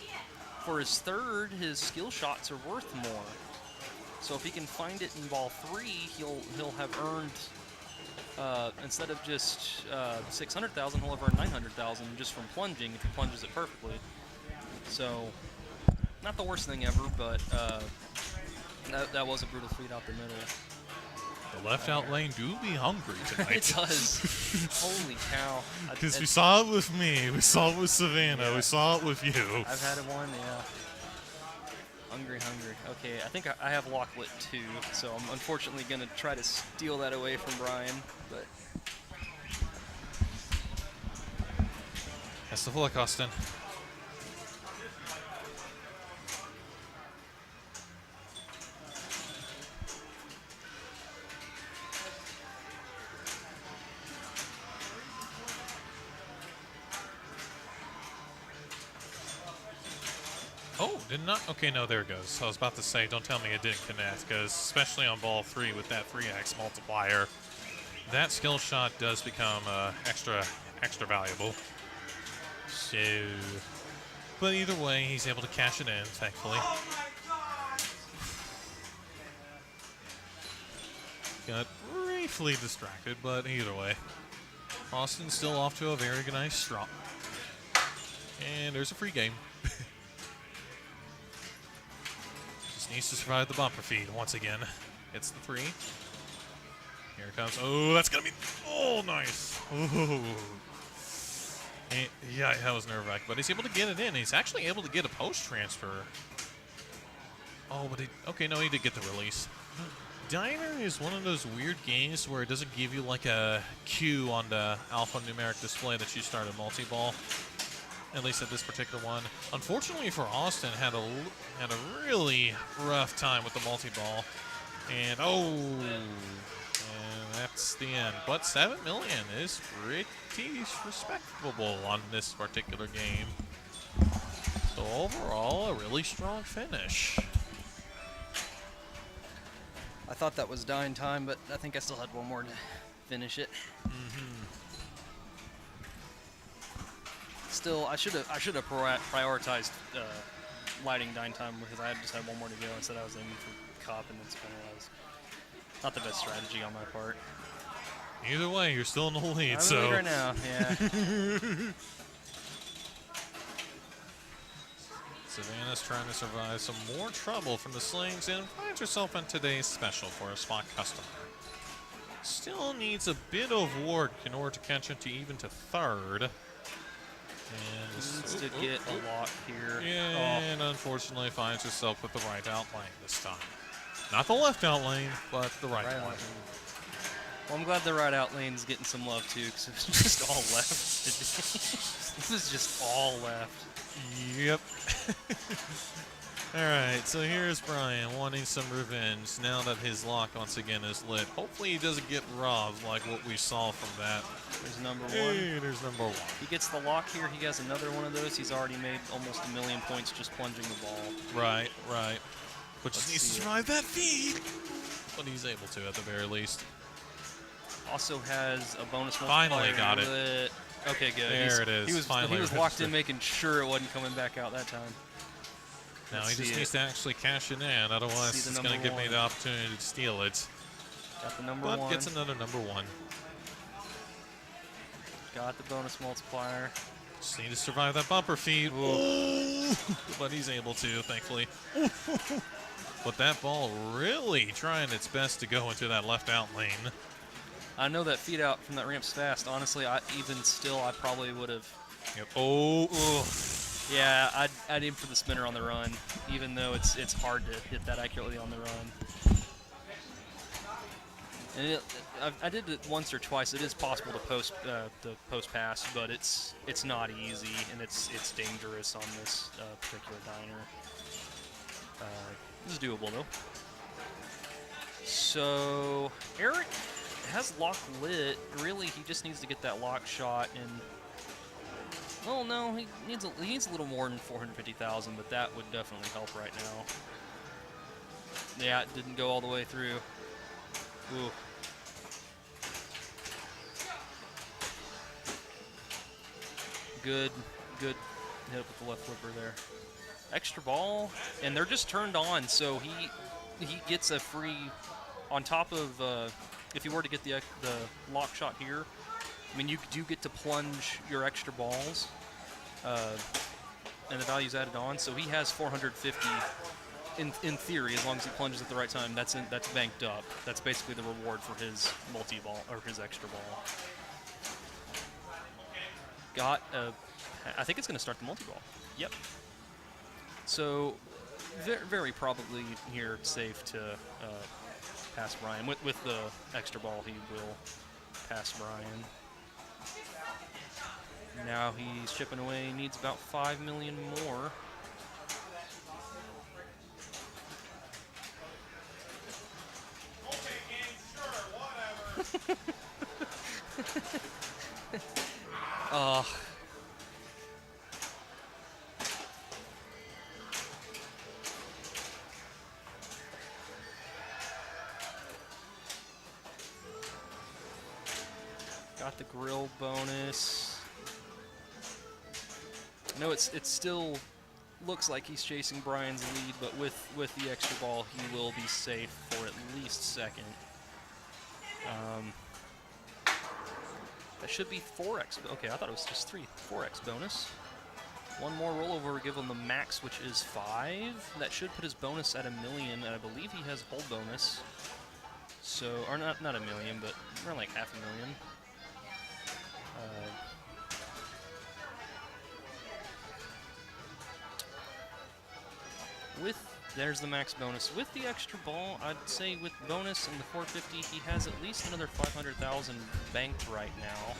for his third, his skill shots are worth more. So if he can find it in ball 3, he'll have earned, instead of just 600,000, he'll have earned 900,000 just from plunging if he plunges it perfectly. So not the worst thing ever, but that was a brutal feed out the middle. The left out lane do be hungry tonight. It does. Holy cow. Because we saw it with me, we saw it with Savannah, we saw it with you. I've had one, yeah. Hungry. Okay, I think I have lock lit too, so I'm unfortunately going to try to steal that away from Brian, but... That's the luck, Austin. Oh, did not? Okay, no, there it goes. I was about to say, don't tell me it didn't connect, because especially on ball 3 with that 3x multiplier, that skill shot does become extra valuable. So, but either way, he's able to cash it in, thankfully. Got briefly distracted, but either way, Austin's still off to a very nice start. And there's a free game. Needs to survive the bumper feed once again. It's the 3. Here it comes. Oh, that's going to be... Oh, nice. Ooh. Yeah, that was nerve-wracking. But he's able to get it in. He's actually able to get a post transfer. Oh, but okay, no, he did get the release. Diner is one of those weird games where it doesn't give you like a cue on the alphanumeric display that you start a multi-ball. At least at this particular one. Unfortunately for Austin, had a really rough time with the multi-ball. And that's the end. But 7 million is pretty respectable on this particular game. So overall, a really strong finish. I thought that was dying time, but I think I still had one more to finish it. Still, I should have prioritized lighting dying time because I just had one more to go. Instead, I was aiming for cop, and that's kind of what I was Not the best strategy on my part. Either way, you're still in the lead. I'm in the So lead right now, yeah. Savannah's trying to survive some more trouble from the slings and finds herself in today's special for a spot customer. Still needs a bit of work in order to catch into even to third. And Needs to get a lock here. and unfortunately finds herself with the right out lane this time. Not the left out lane, but the right Right one. out lane. Well, I'm glad the right out lane's getting some love too, because it was just all left. This is just all left. Yep. All right, so here's Brian wanting some revenge now that his lock once again is lit. Hopefully he doesn't get robbed like what we saw from that. There's number one. Hey, there's number one. He gets the lock here. He has another one of those. He's already made almost 1,000,000 points just plunging the ball. Right, right. But just Let's needs to see it. survive that feed. But he's able to at the very least. Also has a bonus Finally multiplier got it. lit. Okay, good. There it is. He was Finally locked registered. in, making sure it wasn't coming back out that time. Now Let's he just see needs it. to actually cash it in, otherwise See the it's going to number give me one. the opportunity to steal it. Got the number But one. gets another number one. Got the bonus multiplier. Just need to survive that bumper feed. Ooh. But he's able to, thankfully. But that ball really trying its best to go into that left out lane. I know that feed out from that ramp's fast. Honestly, I probably would have. Yep. Oh. Yeah, I'd aim for the spinner on the run, even though it's hard to hit that accurately on the run. And I did it once or twice. It is possible to post pass, but it's not easy and it's dangerous on this particular diner. This is doable though. So Eric has lock lit. Really, he just needs to get that lock shot and. Well, no, he needs a little more than 450,000, but that would definitely help right now. Yeah, it didn't go all the way through. Ooh. Good hit with the left flipper there. Extra ball, and they're just turned on, so he gets a free, on top of, if you were to get the lock shot here, I mean, you do get to plunge your extra balls, and the value's added on. So he has 450 in theory, as long as he plunges at the right time. That's banked up. That's basically the reward for his multi-ball or his extra ball. I think it's going to start the multi-ball. Yep. So very probably here safe to pass Brian. With the extra ball, he will pass Brian. Now he's chipping away, needs about 5 million more. Okay, gang, sure, whatever. Got the grill bonus. I know it still looks like he's chasing Brian's lead, but with the extra ball, he will be safe for at least second. That should be 4x. Okay, I thought it was just 4x bonus. One more rollover would give him the max, which is 5. That should put his bonus at 1,000,000, and I believe he has hold bonus. So, or not 1,000,000, but around like 500,000. There's the max bonus. With the extra ball, I'd say with bonus and the 450, he has at least another 500,000 banked right now.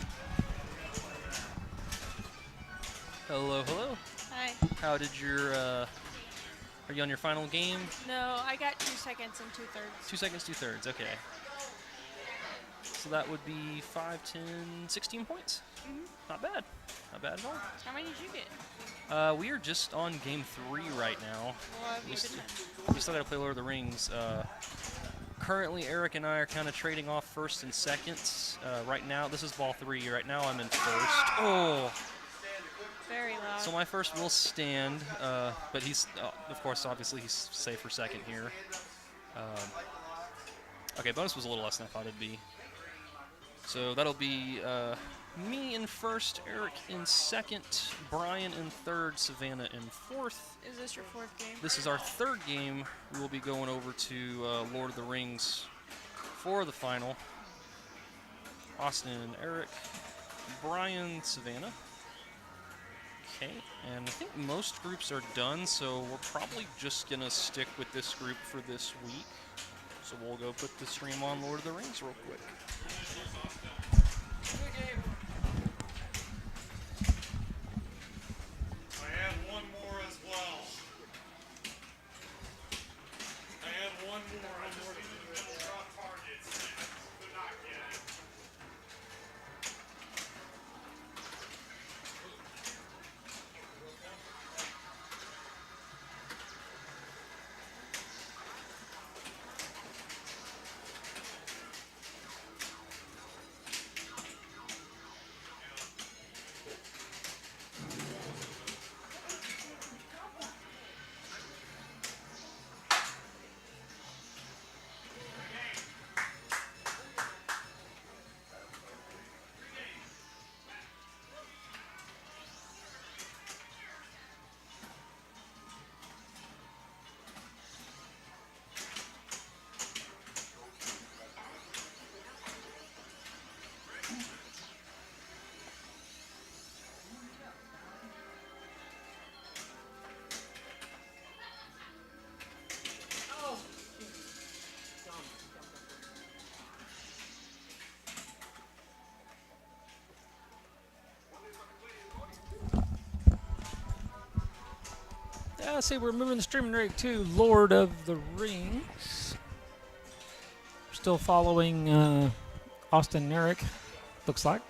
Hello, hello. Hi. How did your, are you on your final game? No, I got 2 seconds and 2/3. 2 seconds, 2/3, okay. So that would be 5, 10, 16 points. Not bad. Not bad at all. How many did you get? We are just on game 3 right now. What have you been We still got to play Lord of the Rings. Currently, Eric and I are kind of trading off first and seconds. Right now, this is ball 3. Right now, I'm in first. Oh! very loud? So my first will stand, but he's, of course, obviously he's safe for second here. Okay, bonus was a little less than I thought it'd be. So that'll be me in first, Eric in second, Brian in third, Savannah in fourth. Is this your fourth game? This is our third game. We will be going over to Lord of the Rings for the final. Austin, Eric, Brian, Savannah. Okay, and I think most groups are done, so we're probably just going to stick with this group for this week. So we'll go put the stream on Lord of the Rings real quick. I have one more as well. I have one more. I just need to drop targets. Could not get it. Yeah, see, we're moving the streaming rig to Lord of the Rings. Still following Austin and Eric, looks like.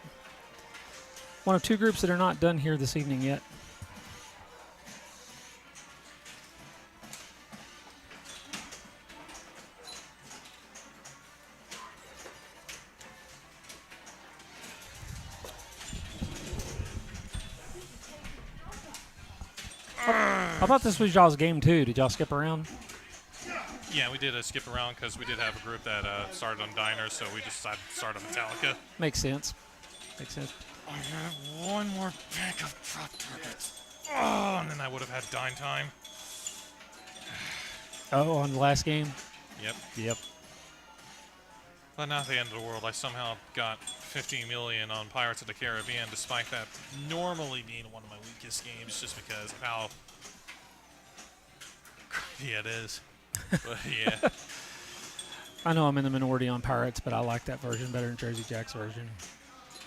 One of two groups that are not done here this evening yet. I thought this was y'all's game too. Did y'all skip around? Yeah, we did a skip around because we did have a group that started on Diners, so we just decided to start on Metallica. Makes sense. Makes sense. I have one more pack of drop targets. Oh, and then I would have had dine time. Oh, on the last game? Yep. Yep. But not the end of the world. I somehow got 50 million on Pirates of the Caribbean, despite that normally being one of my weakest games, just because of how crappy it is. But yeah. I know I'm in the minority on Pirates, but I like that version better than Jersey Jack's version.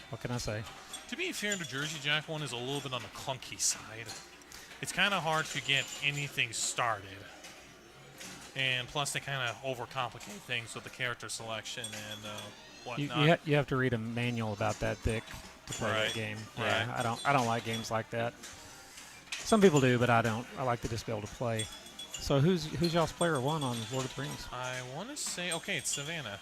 What can I say? To be fair, the Jersey Jack one is a little bit on the clunky side. It's kind of hard to get anything started. And plus, they kind of overcomplicate things with the character selection and whatnot. You have to read a manual about that thick to play that game. Yeah, Right. I don't like games like that. Some people do, but I don't. I like to just be able to play. So who's y'all's player one on Lord of the Rings? I want to say, okay, it's Savannah.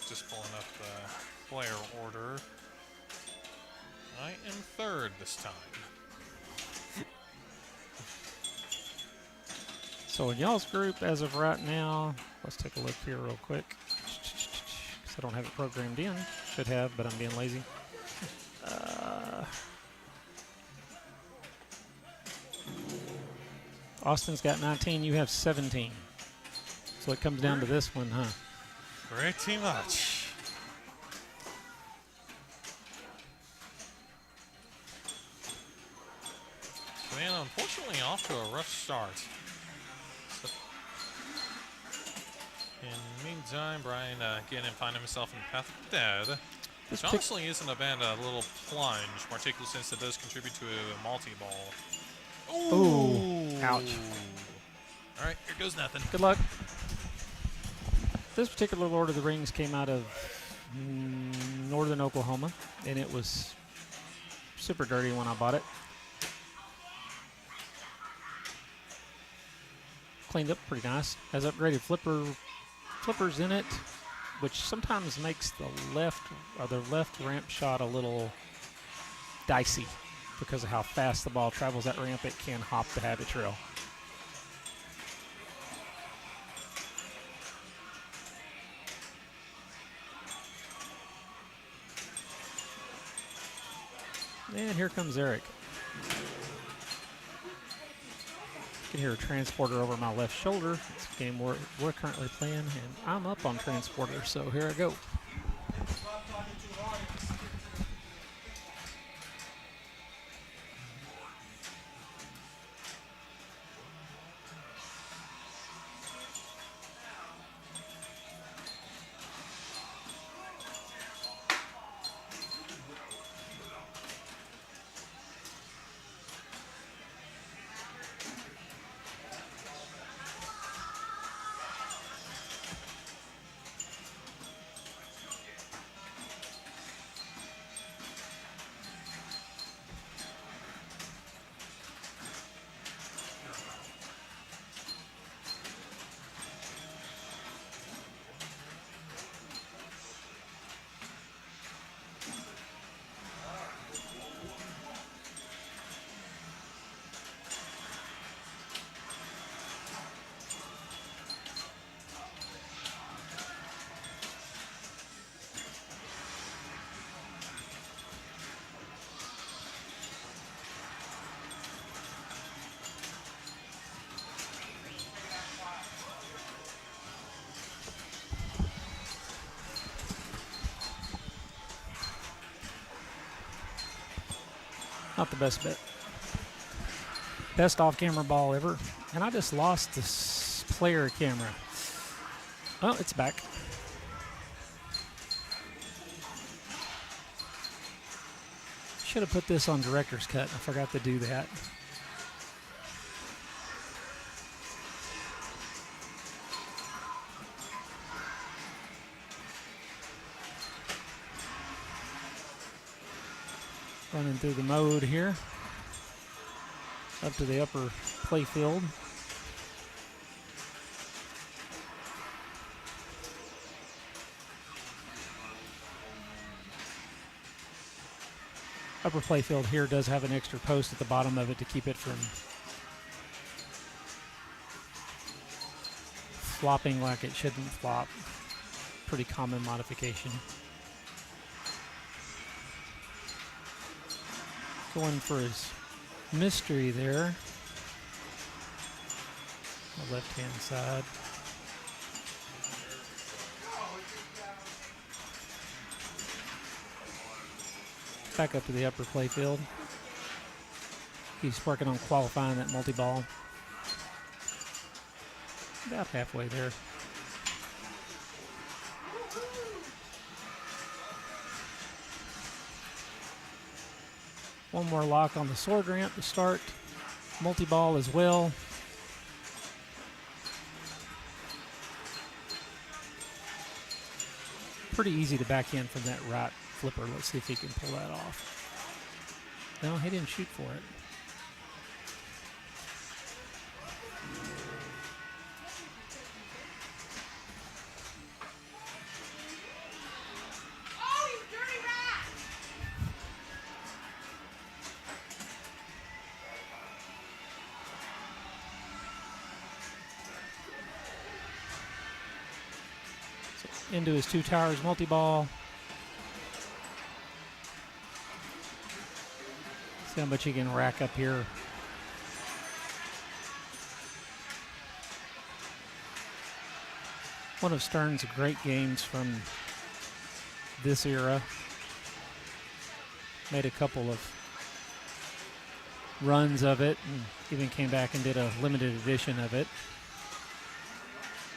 Just pulling up the player order. I am third this time. So in y'all's group, as of right now, let's take a look here real quick. Because I don't have it programmed in. Should have, but I'm being lazy. Austin's got 19. You have 17. So it comes down to this one, huh? Pretty much. Man, unfortunately off to a rough start. So, in the meantime, Brian getting finding himself in the path of death. Which honestly isn't a bad little plunge, particularly since it does contribute to a multi-ball. Ooh. Ouch. All right, here goes nothing. Good luck. This particular Lord of the Rings came out of northern Oklahoma, and it was super dirty when I bought it. Cleaned up pretty nice. Has upgraded flippers in it, which sometimes makes the left ramp shot a little dicey because of how fast the ball travels that ramp, it can hop the habit trail. And here comes Eric. You can hear a transporter over my left shoulder. It's a game we're currently playing, and I'm up on transporter, so here I go. Not the best bet. Best off-camera ball ever. And I just lost this player camera. Oh, it's back. Should have put this on director's cut. I forgot to do that. Running through the mode here. Up to the upper play field. Upper playfield here does have an extra post at the bottom of it to keep it from flopping like it shouldn't flop. Pretty common modification. Going for his mystery there. The left-hand side. Back up to the upper playfield. He's working on qualifying that multi-ball. About halfway there. One more lock on the sword ramp to start. Multi-ball as well. Pretty easy to back in from that right flipper. Let's see if he can pull that off. No, he didn't shoot for it. Into his two towers multi-ball. See how much he can rack up here. One of Stern's great games from this era. Made a couple of runs of it and even came back and did a limited edition of it.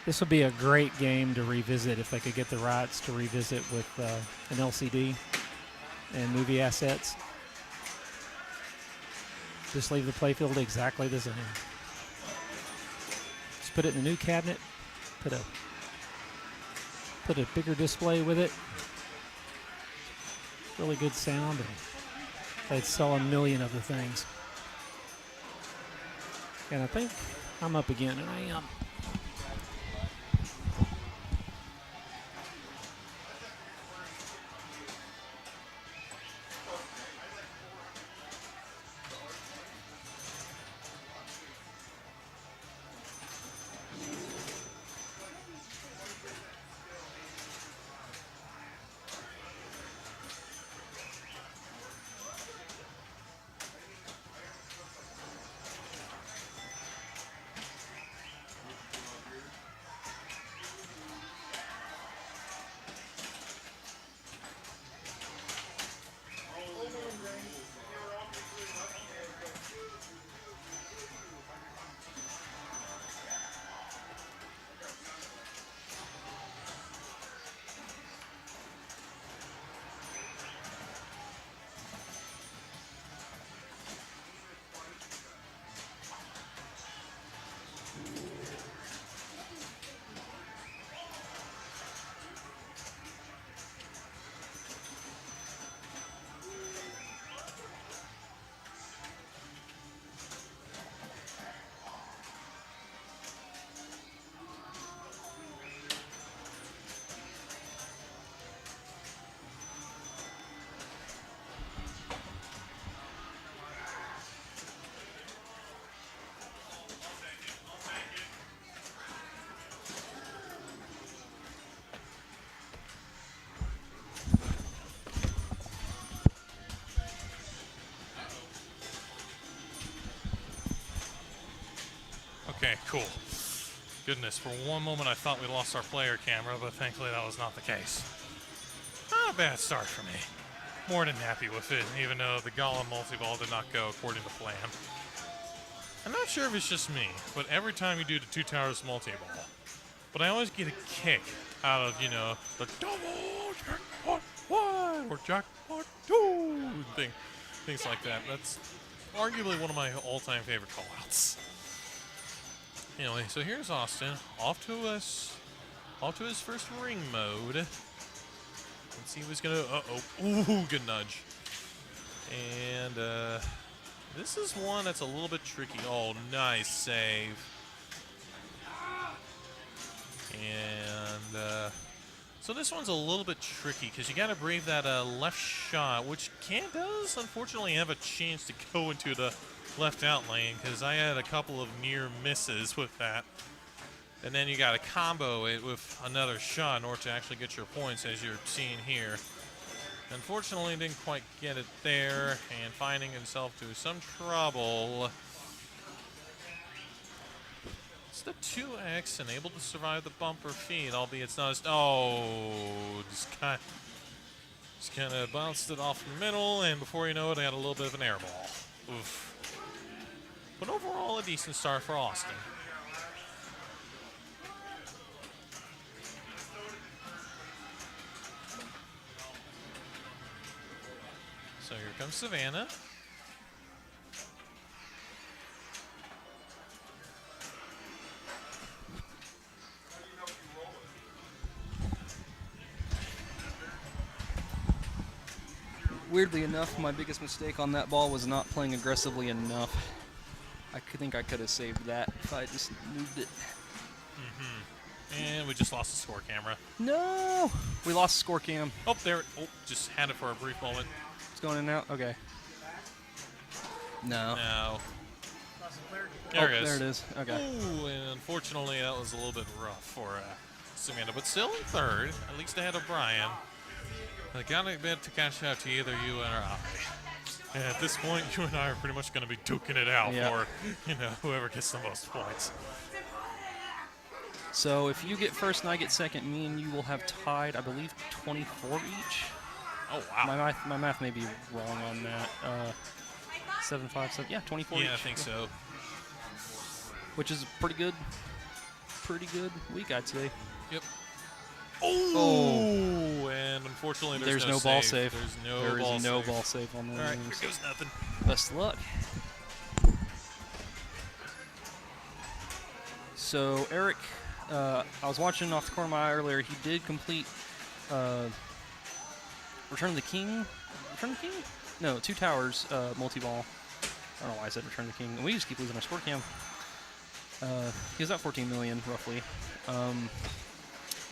This would be a great game to revisit if they could get the rights to revisit with an LCD and movie assets. Just leave the playfield exactly the same. Just put it in a new cabinet, put a bigger display with it. Really good sound, and they'd sell 1 million of the things. And I think I'm up again, and I am. Okay, cool. Goodness, for one moment I thought we lost our player camera, but thankfully that was not the case. Not a bad start for me. More than happy with it, even though the Golem multi-ball did not go according to plan. I'm not sure if it's just me, but every time you do the 2 towers multi-ball, but I always get a kick out of, you know, the double jackpot 1 or jackpot 2 things like that. That's arguably one of my all-time favorite callouts. Anyway, so here's Austin off to his first ring mode. Let's see who's gonna. Ooh, good nudge. And this is one that's a little bit tricky. Oh, nice save. And so this one's a little bit tricky because you got to brave that left shot, which does unfortunately have a chance to go into the left out lane because I had a couple of near misses with that. And then you got to combo it with another shot in order to actually get your points, as you're seeing here. Unfortunately, didn't quite get it there, and finding himself to some trouble. It's the 2X and able to survive the bumper feed, albeit it's not as. Oh, just kind of bounced it off the middle, and before you know it, I had a little bit of an air ball. Oof. But overall, a decent start for Austin. So here comes Savannah. Weirdly enough, my biggest mistake on that ball was not playing aggressively enough. I think I could have saved that if I just moved it. And we just lost the score camera. No! We lost score cam. Oh, there. Oh, just had it for a brief moment. It's going in and out? Okay. No. No. There There it is. There it is. Okay. Ooh, and unfortunately, that was a little bit rough for Samantha. But still in third, at least ahead of Brian. I got a bit to catch up to either you and I. And at this point, you and I are pretty much going to be duking it out for, whoever gets the most points. So if you get first and I get second, me and you will have tied, I believe, 24 each. Oh, wow. My math may be wrong on that. 7, 5, 7. Yeah, 24 each. Yeah, I think so. Which is pretty good week, I'd say. Yep. Oh, and unfortunately, there's no ball save. There is no ball save on that. All right, here goes nothing. Best of luck. So Eric, I was watching off the corner of my eye earlier. He did complete Return of the King. Return of the King? No, 2 towers multi-ball. I don't know why I said Return of the King. And we just keep losing our score cam. He has about 14 million roughly.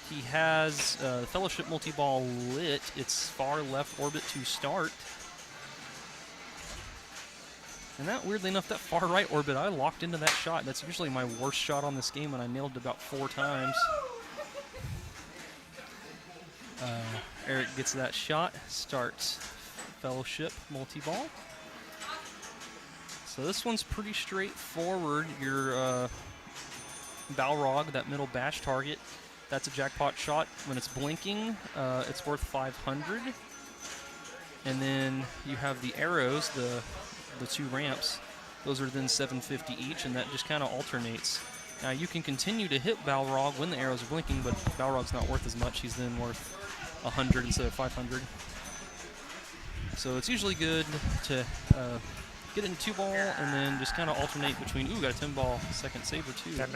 He has the Fellowship multi-ball lit. It's far left orbit to start. And that, weirdly enough, that far right orbit, I locked into that shot. That's usually my worst shot on this game, and I nailed it about 4 times. Eric gets that shot, starts Fellowship multi-ball. So this one's pretty straightforward. Your Balrog, that middle bash target, that's a jackpot shot. When it's blinking, it's worth 500. And then you have the arrows, the 2 ramps. Those are then 750 each, and that just kind of alternates. Now you can continue to hit Balrog when the arrows are blinking, but Balrog's not worth as much. He's then worth 100 instead of 500. So it's usually good to get it in 2 ball and then just kind of alternate between. Ooh, got a 10 ball second saver too. What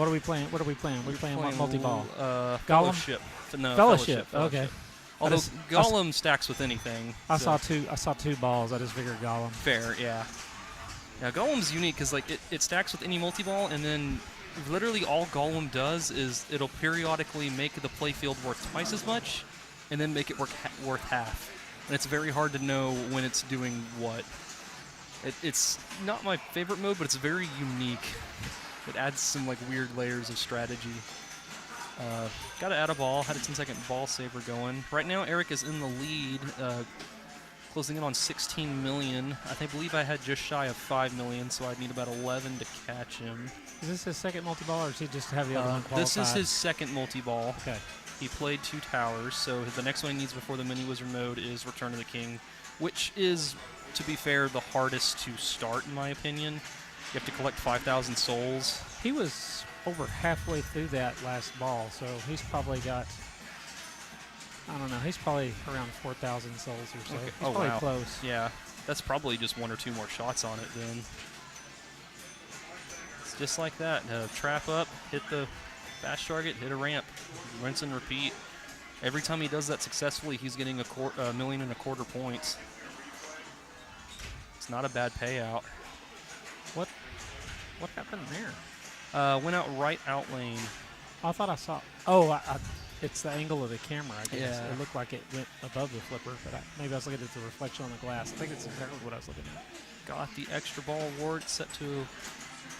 are we playing? What are we playing? We're playing multi-ball. Fellowship. No, Fellowship. Okay. Although Golem stacks with anything. I saw 2 balls. I just figured Golem. Fair, yeah. Yeah, Golem's unique because like it stacks with any multi-ball, and then literally all Golem does is it'll periodically make the playfield worth twice as much, and then make it worth half. And it's very hard to know when it's doing what. It's not my favorite mode, but it's very unique. It adds some like weird layers of strategy. Got to add a ball. Had a 10-second ball saver going. Right now, Eric is in the lead. closing in on 16 million. I believe I had just shy of 5 million, so I'd need about 11 to catch him. Is this his second multi-ball, or does he just have the other one qualified? This is his second multi-ball. Okay. He played 2 towers, so the next one he needs before the mini wizard mode is Return of the King, which is, to be fair, the hardest to start in my opinion. You have to collect 5,000 souls. He was over halfway through that last ball, so he's probably got, I don't know, he's probably around 4,000 souls or so. Okay. He's Oh, probably wow. close. Yeah, that's probably just 1 or 2 more shots on it then. It's just like that. Trap up, hit the bash target, hit a ramp, rinse and repeat. Every time he does that successfully, he's getting a $1.25 million points. It's not a bad payout. What happened there? Went out right out lane. I thought I saw. Oh, it's the angle of the camera, I guess. Yeah. It looked like it went above the flipper, but maybe I was looking at the reflection on the glass. I think it's exactly what I was looking at. Got the extra ball award set to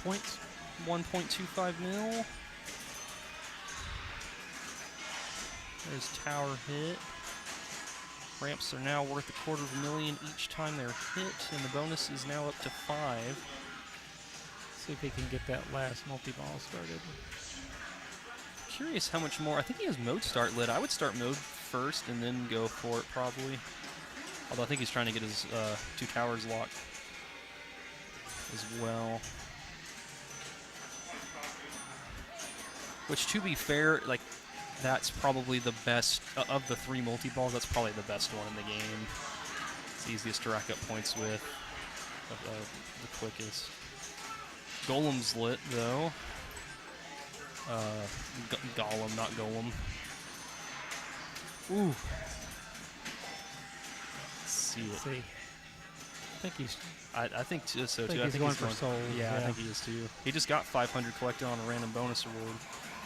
Points. 1.25 mil. There's tower hit. Ramps are now worth $250,000 each time they're hit, and the bonus is now up to 5. See if he can get that last multi-ball started. Curious how much more. I think he has mode start lit. I would start mode first and then go for it probably. Although I think he's trying to get his 2 towers locked as well. Which, to be fair, like, that's probably the best of the 3 multi-balls. That's probably the best one in the game. It's the easiest to rack up points with. The quickest. Golem's lit though. Golem, not Golem. Ooh. Let's see it. See. I think he's. I think so too. I think he's going for souls. Yeah, I think he is too. He just got 500 collected on a random bonus award.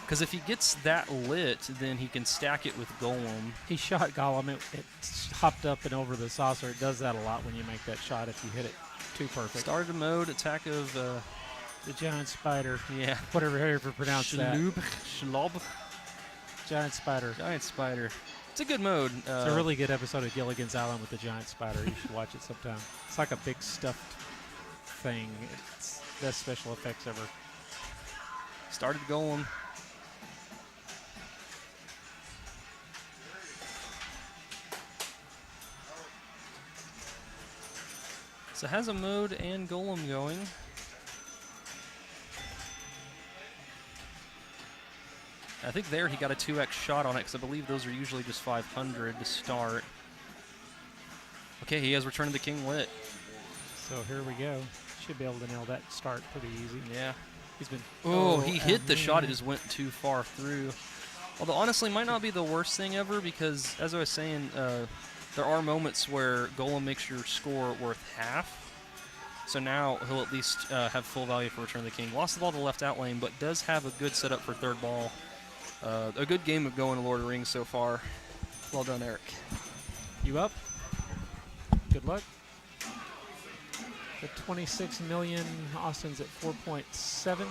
Because if he gets that lit, then he can stack it with Golem. He shot Golem. It hopped up and over the saucer. It does that a lot when you make that shot if you hit it too perfect. Started mode, attack of the giant spider. Yeah. Whatever you pronounce that. Schlob. Giant spider. Giant spider. It's a good mode. It's a really good episode of Gilligan's Island with the giant spider. You should watch it sometime. It's like a big stuffed thing. It's best special effects ever. Started Golem. So it has a mode and Golem going. I think there he got a 2x shot on it because I believe those are usually just 500 to start. Okay, he has Return of the King lit. So here we go. Should be able to nail that start pretty easy. Yeah. He's been. Oh, he hit the shot. It just went too far through. Although honestly, might not be the worst thing ever because, as I was saying, there are moments where Golem makes your score worth half. So now he'll at least have full value for Return of the King. Lost the ball to the left out lane, but does have a good setup for third ball. A good game of going to Lord of the Rings so far. Well done, Eric. You up? Good luck. The 26 million, Austin's at 4.7.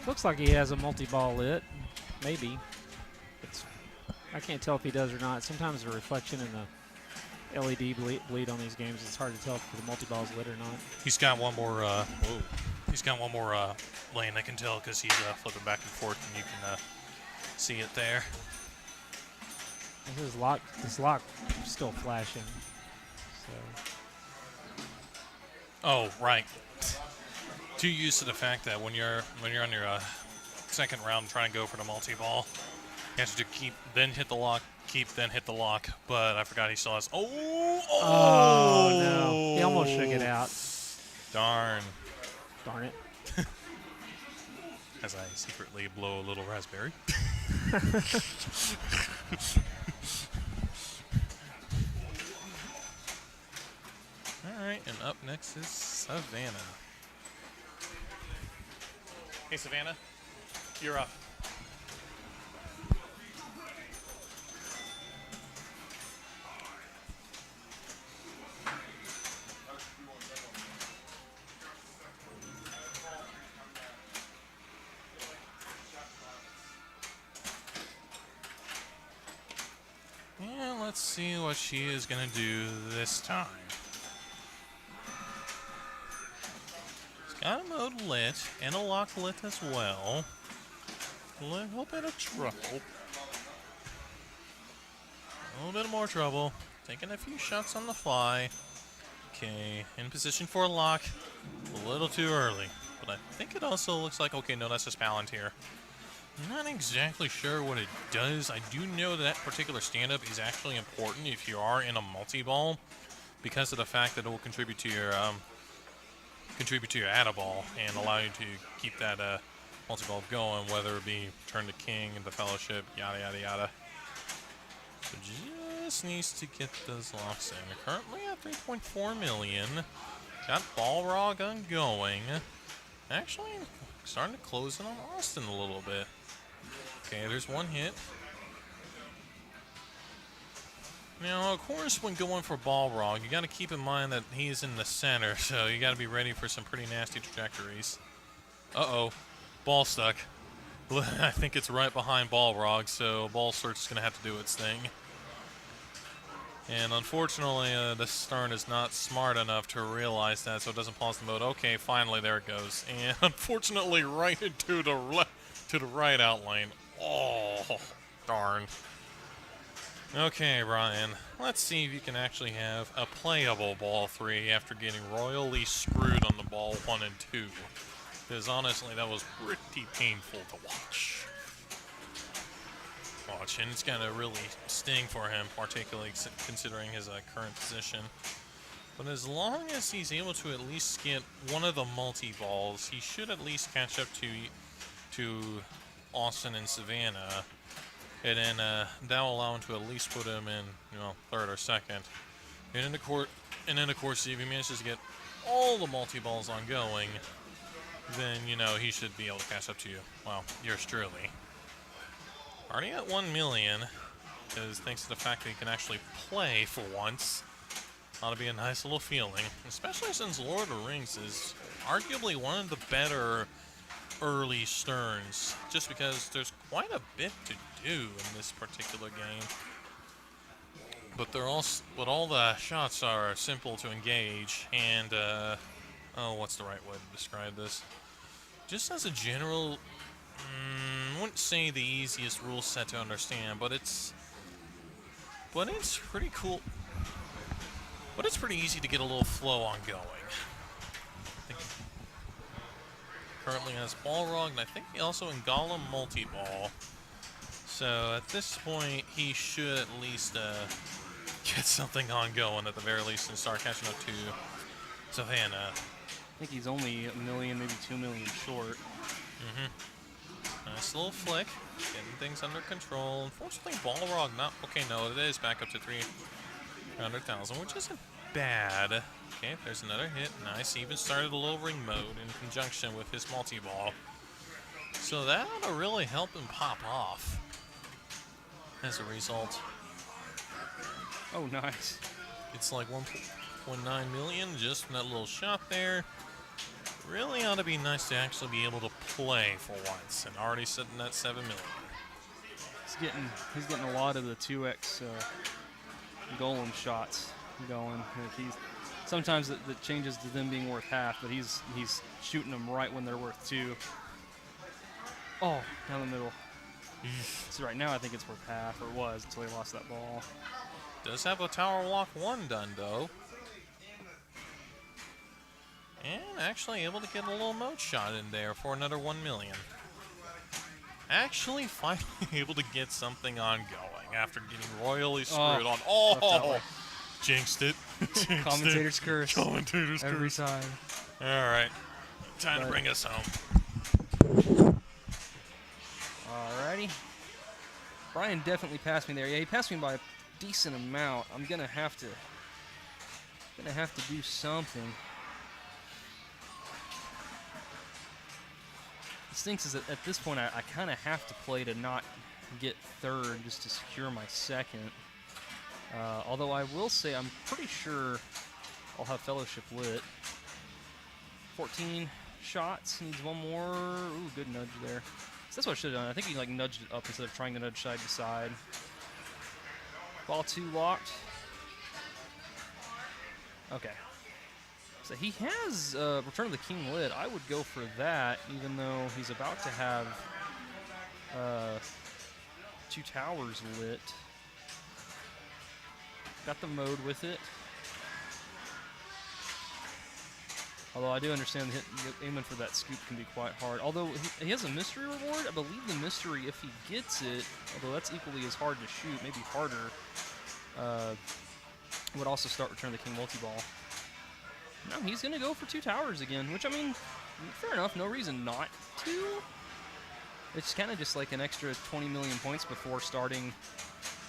Looks like he has a multi-ball lit. Maybe. I can't tell if he does or not. Sometimes the reflection and the LED bleed on these games. It's hard to tell if the multi-ball is lit or not. He's got one more. He's got one more lane. I can tell because he's flipping back and forth, and you can see it there. This lock still flashing. So. Oh, right. Too used to the fact that when you're on your second round trying to go for the multi-ball, you have to keep, then hit the lock, then hit the lock. But I forgot he still has. Oh no! He almost shook it out. Darn it! As I secretly blow a little raspberry. All right, and up next is Savannah. Hey, Savannah, you're up. let's see what she is going to do this time. She's got a mode lit and a lock lit as well. A little bit of trouble. A little bit more trouble. Taking a few shots on the fly. Okay, in position for a lock. A little too early. But I think it also looks like, okay, no, that's just Palantir. Not exactly sure what it does. I do know that particular stand-up is actually important if you are in a multi-ball, because of the fact that it will contribute to your add ball and allow you to keep that multi-ball going, whether it be turn to king into fellowship, yada yada yada. So just needs to get those locks in. Currently at 3.4 million. Got Balrog going. Actually starting to close in on Austin a little bit. Okay, there's one hit. Now, of course, when going for Balrog, you got to keep in mind that he's in the center, so you got to be ready for some pretty nasty trajectories. Uh-oh. Ball stuck. I think it's right behind Balrog, so Ball Search is going to have to do its thing. And unfortunately, the Stern is not smart enough to realize that, so it doesn't pause the mode. Okay, finally, there it goes. And unfortunately, right into the right outlane. Oh, darn. Okay, Brian, let's see if you can actually have a playable ball 3 after getting royally screwed on the ball 1 and 2. Because honestly, that was pretty painful to watch. And it's going to really sting for him, particularly considering his current position. But as long as he's able to at least get one of the multi-balls, he should at least catch up to Austin and Savannah. And then that will allow him to at least put him in, third or second. And then of course, if he manages to get all the multi-balls ongoing, then, he should be able to catch up to you. Well, yours truly. Already at 1 million, because thanks to the fact that he can actually play for once, ought to be a nice little feeling. Especially since Lord of the Rings is arguably one of the better early Sterns, just because there's quite a bit to do in this particular game. But all the shots are simple to engage, and what's the right way to describe this? Just as a general, I wouldn't say the easiest rule set to understand, but it's pretty cool. But it's pretty easy to get a little flow ongoing. Currently has Balrog, and I think he also in Gollum multi-ball. So at this point, he should at least get something ongoing at the very least and start catching up to Savannah. I think he's only a million, maybe 2 million short. Nice little flick, getting things under control. Unfortunately, Balrog not okay. No, it is back up to 300,000, which isn't bad. Okay, there's another hit. Nice. He even started a little ring mode in conjunction with his multi-ball. So that ought to really help him pop off as a result. Oh, nice. It's like 1.9 million just from that little shot there. Really ought to be nice to actually be able to play for once, and already sitting at 7 million. He's getting a lot of the 2x golem shots going. Sometimes it changes to them being worth half, but he's shooting them right when they're worth 2. Oh, down the middle. So right now I think it's worth half, or was until he lost that ball. Does have a tower lock 1 done though. And actually able to get a little mode shot in there for another 1 million. Actually finally able to get something ongoing after getting royally screwed on. Oh! Jinxed it. Commentator's curse. Commentator's curse. Every time. Alright. Time to bring us home. Alrighty. Brian definitely passed me there. Yeah, he passed me by a decent amount. I'm gonna have to do something. What stinks is that at this point I kind of have to play to not get third just to secure my second. Although I will say I'm pretty sure I'll have Fellowship lit. 14 shots, needs 1 more. Ooh, good nudge there. So that's what I should have done. I think he nudged it up instead of trying to nudge side to side. Ball 2 locked. Okay. So he has Return of the King lit. I would go for that, even though he's about to have 2 towers lit. Got the mode with it. Although I do understand that aiming for that scoop can be quite hard. Although he has a mystery reward. I believe the mystery, if he gets it, although that's equally as hard to shoot, maybe harder, would also start Return of the King multi-ball. No, he's going to go for 2 towers again, which, I mean, fair enough. No reason not to. It's kind of just like an extra 20 million points before starting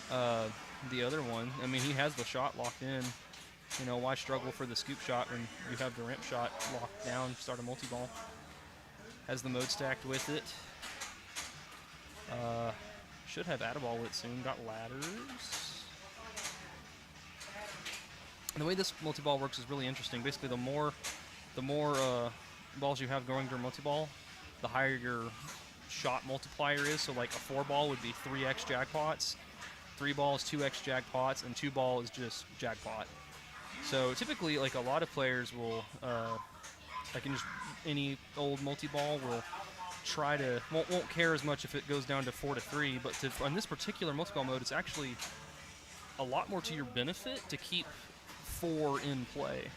the other one. I mean, he has the shot locked in. You know, why struggle for the scoop shot when you have the ramp shot locked down, start a multi-ball. Has the mode stacked with it. Should have Add-a-Ball lit soon. Got ladders. And the way this multi-ball works is really interesting. Basically, the more balls you have going to a multi-ball, the higher your shot multiplier is. So like a 4-ball would be 3x jackpots, 3-ball is 2x jackpots, and 2-ball is just jackpot. So typically, like a lot of players will, like in just any old multi-ball, will try to won't care as much if it goes down to 4 to 3. But on this particular multi-ball mode, it's actually a lot more to your benefit to keep 4 in play,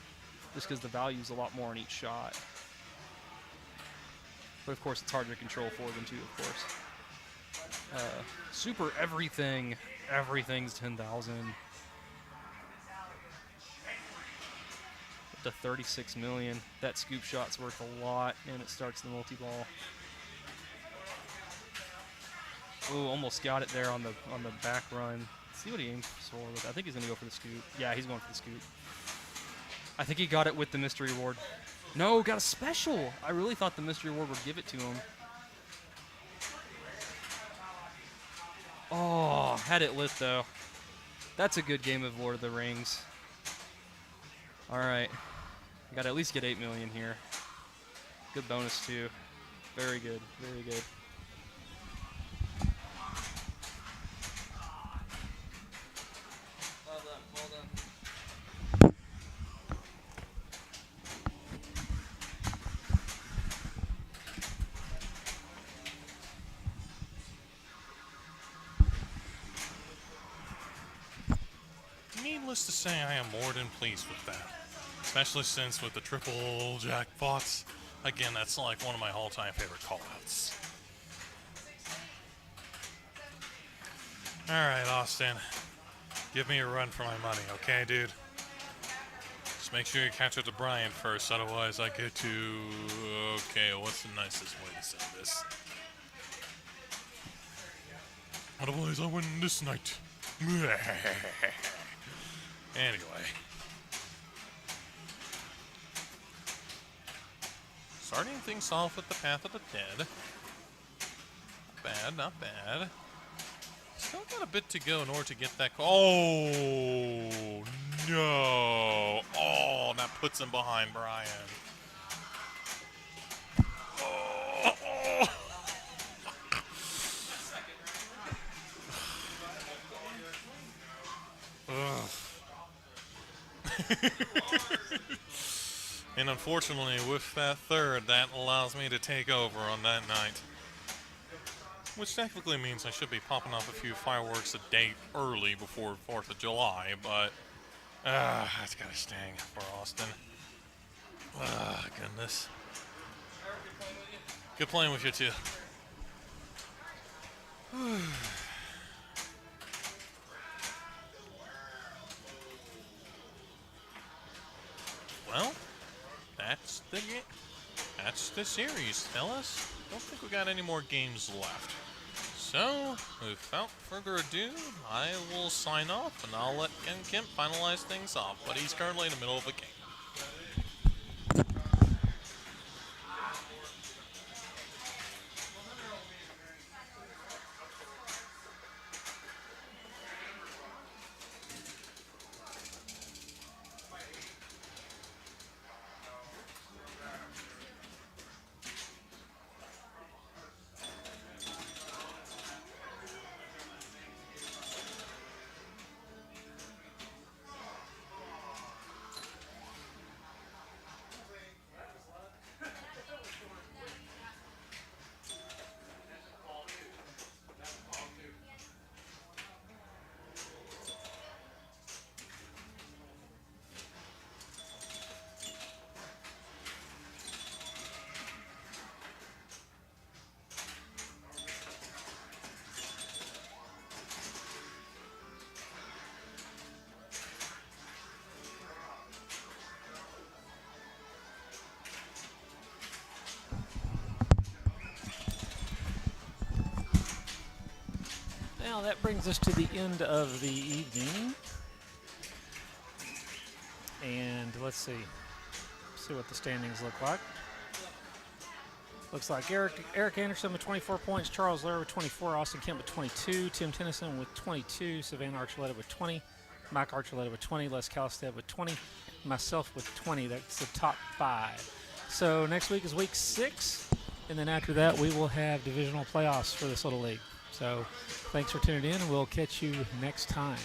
just because the value is a lot more on each shot. But of course, it's harder to control 4 than 2, of course. Super everything's 10,000. To 36 million. That scoop shot's worth a lot, and it starts the multi-ball. Ooh, almost got it there on the back run. Let's see what he aims for. I think he's gonna go for the scoop. Yeah, he's going for the scoop. I think he got it with the mystery reward. No, got a special. I really thought the mystery reward would give it to him. Oh, had it lit though. That's a good game of Lord of the Rings. All right, got to at least get 8 million here. Good bonus too. Very good, very good. Well done, well done. Needless to say, I am more than pleased with that. Especially since with the triple jackpots, again, that's like one of my all-time favorite callouts. Alright, Austin. Give me a run for my money, okay, dude? Just make sure you catch up to Brian first, otherwise I get to... Okay, what's the nicest way to say this? Otherwise I win this night. Anyway. Starting things off with the Path of the Dead. Not bad, not bad. Still got a bit to go in order to get that. Oh, no. Oh, that puts him behind Brian. Oh. And unfortunately, with that third, that allows me to take over on that night. Which technically means I should be popping off a few fireworks a day early before 4th of July, but that's gotta sting for Austin. Goodness. Good playing with you too. Well, that's the series, fellas. Don't think we got any more games left. So, without further ado, I will sign off and I'll let Ken Kemp finalize things off, but he's currently in the middle of a game. that brings us to the end of the evening. And let's see what the standings look like. Looks like Eric Anderson with 24 points, Charles Lair with 24, Austin Kemp with 22, Tim Tennyson with 22, Savannah Archuleta with 20, Mike Archuleta with 20, Les Calstead with 20, myself with 20. That's the top 5. So next week is week 6, and then after that we will have divisional playoffs for this little league. So thanks for tuning in, and we'll catch you next time.